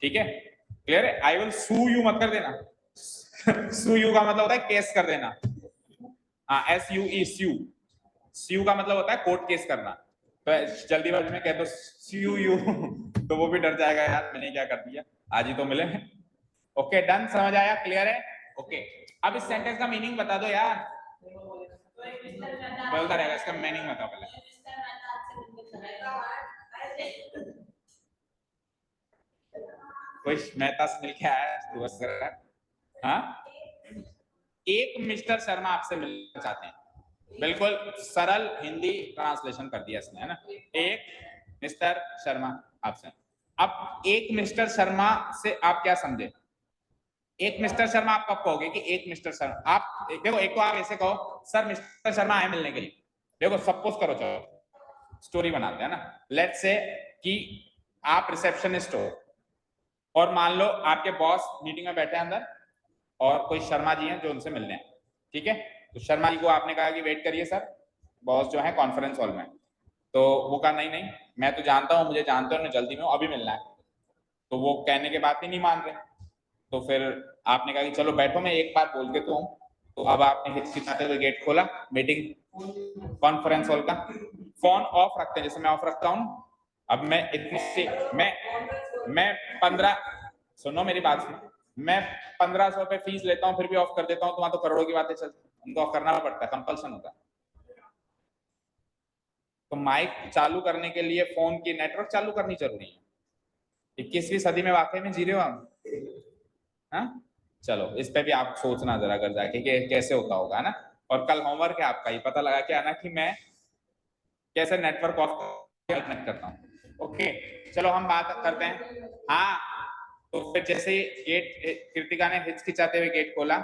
ठीक है। क्लियर है? आई विल सू यू मत कर देना सू यू का मतलब होता है केस कर देना, हाँ, एस यू ई स्यू। स्यू का मतलब होता है कोर्ट केस करना। तो जल्दीबाजी में कह दो स्यू यू तो वो भी डर जाएगा, यार मैंने क्या कर दिया, आज ही तो मिले। ओके डन, समझ आया, क्लियर है? ओके, अब इस सेंटेंस का मीनिंग बता दो यार, बोलता रहेगा, इसका मीनिंग बताओ पहले। कोई मेहता से मिल के आया तू बस, हाँ? एक मिस्टर शर्मा आपसे मिलना चाहते हैं, बिल्कुल सरल हिंदी ट्रांसलेशन कर दिया इसने, है ना। एक मिस्टर शर्मा आपसे, अब एक मिस्टर शर्मा से आप क्या समझे? एक मिस्टर शर्मा आप कब कहोगे कि एक मिस्टर शर्मा, आप देखो, एक तो आप ऐसे कहो सर मिस्टर शर्मा आए मिलने के लिए। देखो सपोज करो, चलो स्टोरी बनाते हैं ना, लेट्स से कि आप रिसेप्शनिस्ट हो और मान लो आपके बॉस मीटिंग में बैठे हैं अंदर, और कोई शर्मा जी हैं जो उनसे मिलने हैं, ठीक है। तो शर्मा जी को आपने कहा कि वेट करिए सर, बॉस जो है कॉन्फ्रेंस हॉल में। तो वो कहा नहीं नहीं, मैं तो जानता हूँ, मुझे जानते हो, मैं जल्दी में अभी मिलना है। तो वो कहने के बाद भी नहीं मान रहे। तो फिर आपने कहा कि चलो बैठो, मैं एक बार बोल के तो हूँ। तो अब आपने हिचकिचाते हुए गेट खोला, मीटिंग कॉन्फ्रेंस हॉल का, फोन ऑफ रखते हैं जैसे मैं ऑफ रखता हूँ। अब मैं इतनी से मैं 15, सुनो मेरी बात सुनो, मैं 1500 रुपए फीस लेता हूँ फिर भी ऑफ कर देता हूँ, तो वहां तो करोड़ों की बातें चलती, उनको ऑफ करना पड़ता है, कंपल्सन होता है। तो माइक चालू करने के लिए फोन की नेटवर्क चालू करनी जरूरी है। 21वीं सदी में वाकई में जी रहे हो आप, हाँ? चलो इस पे भी आप सोचना जरा कर जाके कि कैसे होता होगा, है ना। और कल होमवर्क है आपका, ही पता लगा के आना कि मैं कैसे नेटवर्क ऑफ कनेक्ट करता हूँ। ओके चलो हम बात करते हैं। हाँ, तो फिर जैसे गेट, कृतिका ने हिचकिचाते हुए गेट खोला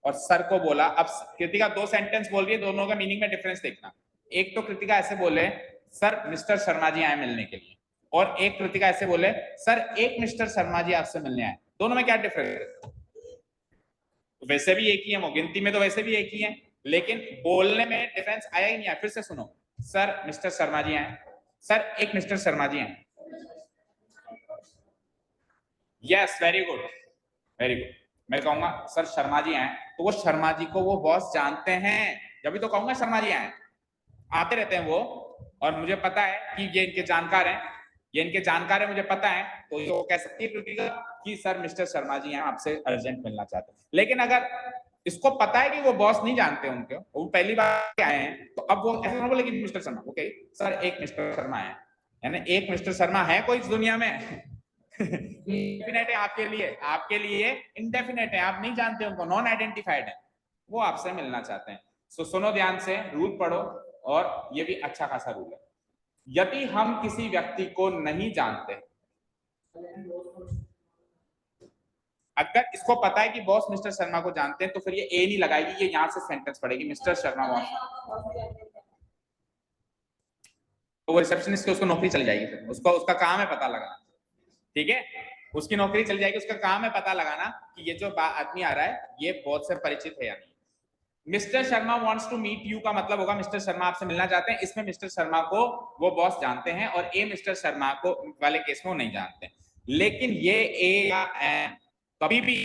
और सर को बोला। अब कृतिका दो सेंटेंस बोल रही है, दोनों का मीनिंग में डिफरेंस देखना। एक तो कृतिका ऐसे बोले सर मिस्टर शर्मा जी आए मिलने के लिए, और एक कृतिका ऐसे बोले सर एक मिस्टर शर्मा जी आपसे मिलने आए। दोनों में क्या डिफरेंस है? वैसे भी एक ही है, वो गिनती में तो वैसे भी एक ही है, लेकिन बोलने में डिफरेंस आया ही नहीं है। फिर से सुनो, सर मिस्टर शर्मा जी आए, सर एक मिस्टर शर्मा जी आए। Yes very good, very good. मैं कहूंगा सर शर्मा जी आए, तो वो शर्मा जी को वो बॉस जानते हैं, जब भी तो कहूंगा शर्मा जी आए, आते रहते हैं वो, और मुझे पता है कि ये इनके जानकार हैं, ये इनके जानकार है, मुझे पता है। तो ये कह सकती है कि सर मिस्टर शर्मा जी हैं आपसे अर्जेंट मिलना चाहते हैं। लेकिन अगर इसको पता है कि वो बॉस नहीं जानते उनके, वो पहली बार आए हैं, तो अब वो ऐसा ना बोले कि मिस्टर शर्मा, ओके सर एक मिस्टर शर्मा है, यानी एक मिस्टर शर्मा है कोई इस दुनिया में इंडेफिनेट है आपके लिए, आपके लिए इंडेफिनेट है, आप नहीं जानते उनको, नॉन आइडेंटिफाइड है, वो आपसे मिलना चाहते हैं। सो सुनो ध्यान से, रूल पढ़ो, और ये भी अच्छा खासा रूल है। यदि हम किसी व्यक्ति को नहीं जानते, अगर इसको पता है कि बॉस मिस्टर शर्मा को जानते हैं, तो फिर ये ए नहीं लगाएगी, ये यहां से सेंटेंस पढ़ेगी मिस्टर शर्मा बॉस, तो वो रिसेप्शनिस्ट की उसको नौकरी चल जाएगी, फिर उसको उसका काम है पता लगाना, ठीक है, उसकी नौकरी चल जाएगी, उसका काम है पता लगाना कि ये जो आदमी आ रहा है ये बहुत से परिचित है या नहीं। Mister Sharma wants to meet you का मतलब होगा मिस्टर शर्मा आपसे मिलना चाहते हैं, इसमें मिस्टर शर्मा को वो बॉस जानते हैं, और ए मिस्टर शर्मा को वाले केस में वो नहीं जानते। लेकिन ये ए या एम कभी भी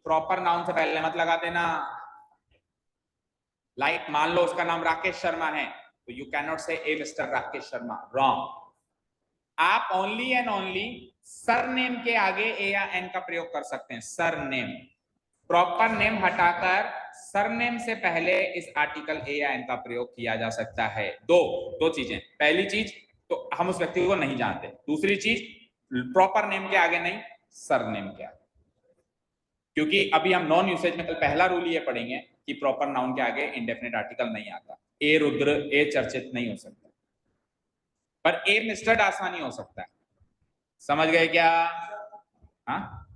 प्रॉपर नाउन से पहले मत लगा देना। लाइक मान लो उसका नाम राकेश शर्मा है, तो यू कैन नॉट से ए मिस्टर राकेश शर्मा, रॉन्ग। आप ओनली एंड ओनली सरनेम के आगे ए या एन का प्रयोग कर सकते हैं, सरनेम। प्रॉपर नेम हटाकर सरनेम से पहले इस आर्टिकल ए या एन का प्रयोग किया जा सकता है। दो चीजें, पहली चीज तो हम उस व्यक्ति को नहीं जानते, दूसरी चीज प्रॉपर नेम के आगे नहीं, सरनेम के आगे। क्योंकि अभी हम नॉन यूसेज में कल पहला रूल ये पढ़ेंगे कि प्रॉपर नाउन के आगे इंडेफिनिट आर्टिकल नहीं आता। ए रुद्र, ए चर्चित नहीं हो सकता, पर ए मिस्टर आसानी हो सकता है। समझ गए क्या? हाँ,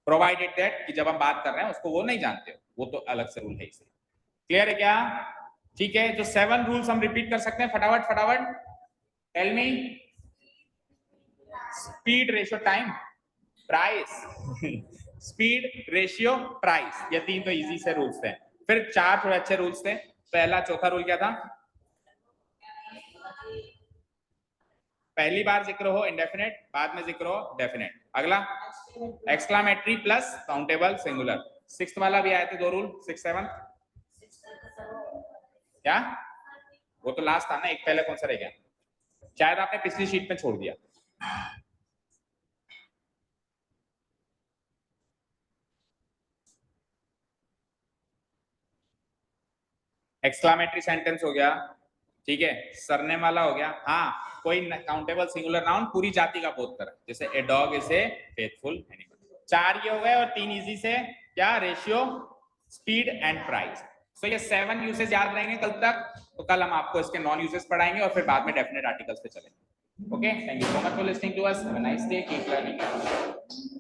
प्रोवाइडेड दैट कि जब हम बात कर रहे हैं उसको वो नहीं जानते हो, वो तो अलग से रूल है इसे। क्लियर है क्या? ठीक है, जो 7 रूल्स हम रिपीट कर सकते हैं फटाफट फटाफट। Tell me. Speed, ratio, time, price. Speed, ratio, price, ये 3 तो इजी से रूल्स थे। फिर 4 थोड़े अच्छे रूल्स थे। पहला चौथा रूल क्या था? पहली बार जिक्र हो इंडेफिनिट, बाद में जिक्र हो डेफिनेट। अगला exclamatory plus countable singular. 6th वाला भी आए थे 2 रूल, 6, 7 क्या? वो तो लास्ट था ना, एक पहले कौन सा रह गया? शायद आपने पिछली शीट में छोड़ दिया। एक्सक्लामेटरी सेंटेंस हो गया, ठीक है, सरनेम वाला हो गया। हाँ, कोई काउंटेबल सिंगुलर नाउन पूरी जाति का बोध करे, जैसे a dog is a faithful animal. 4 ये हो गए और 3 इजी से, क्या? Ratio, speed and price. So ये 7 यूसेज याद रहेंगे कल तक। तो कल हम आपको इसके नॉन यूसेज पढ़ाएंगे और फिर बाद में डेफिनेट आर्टिकल्स पे चलेंगे। Okay, thank you so much for listening to us, have a nice day, keep learning.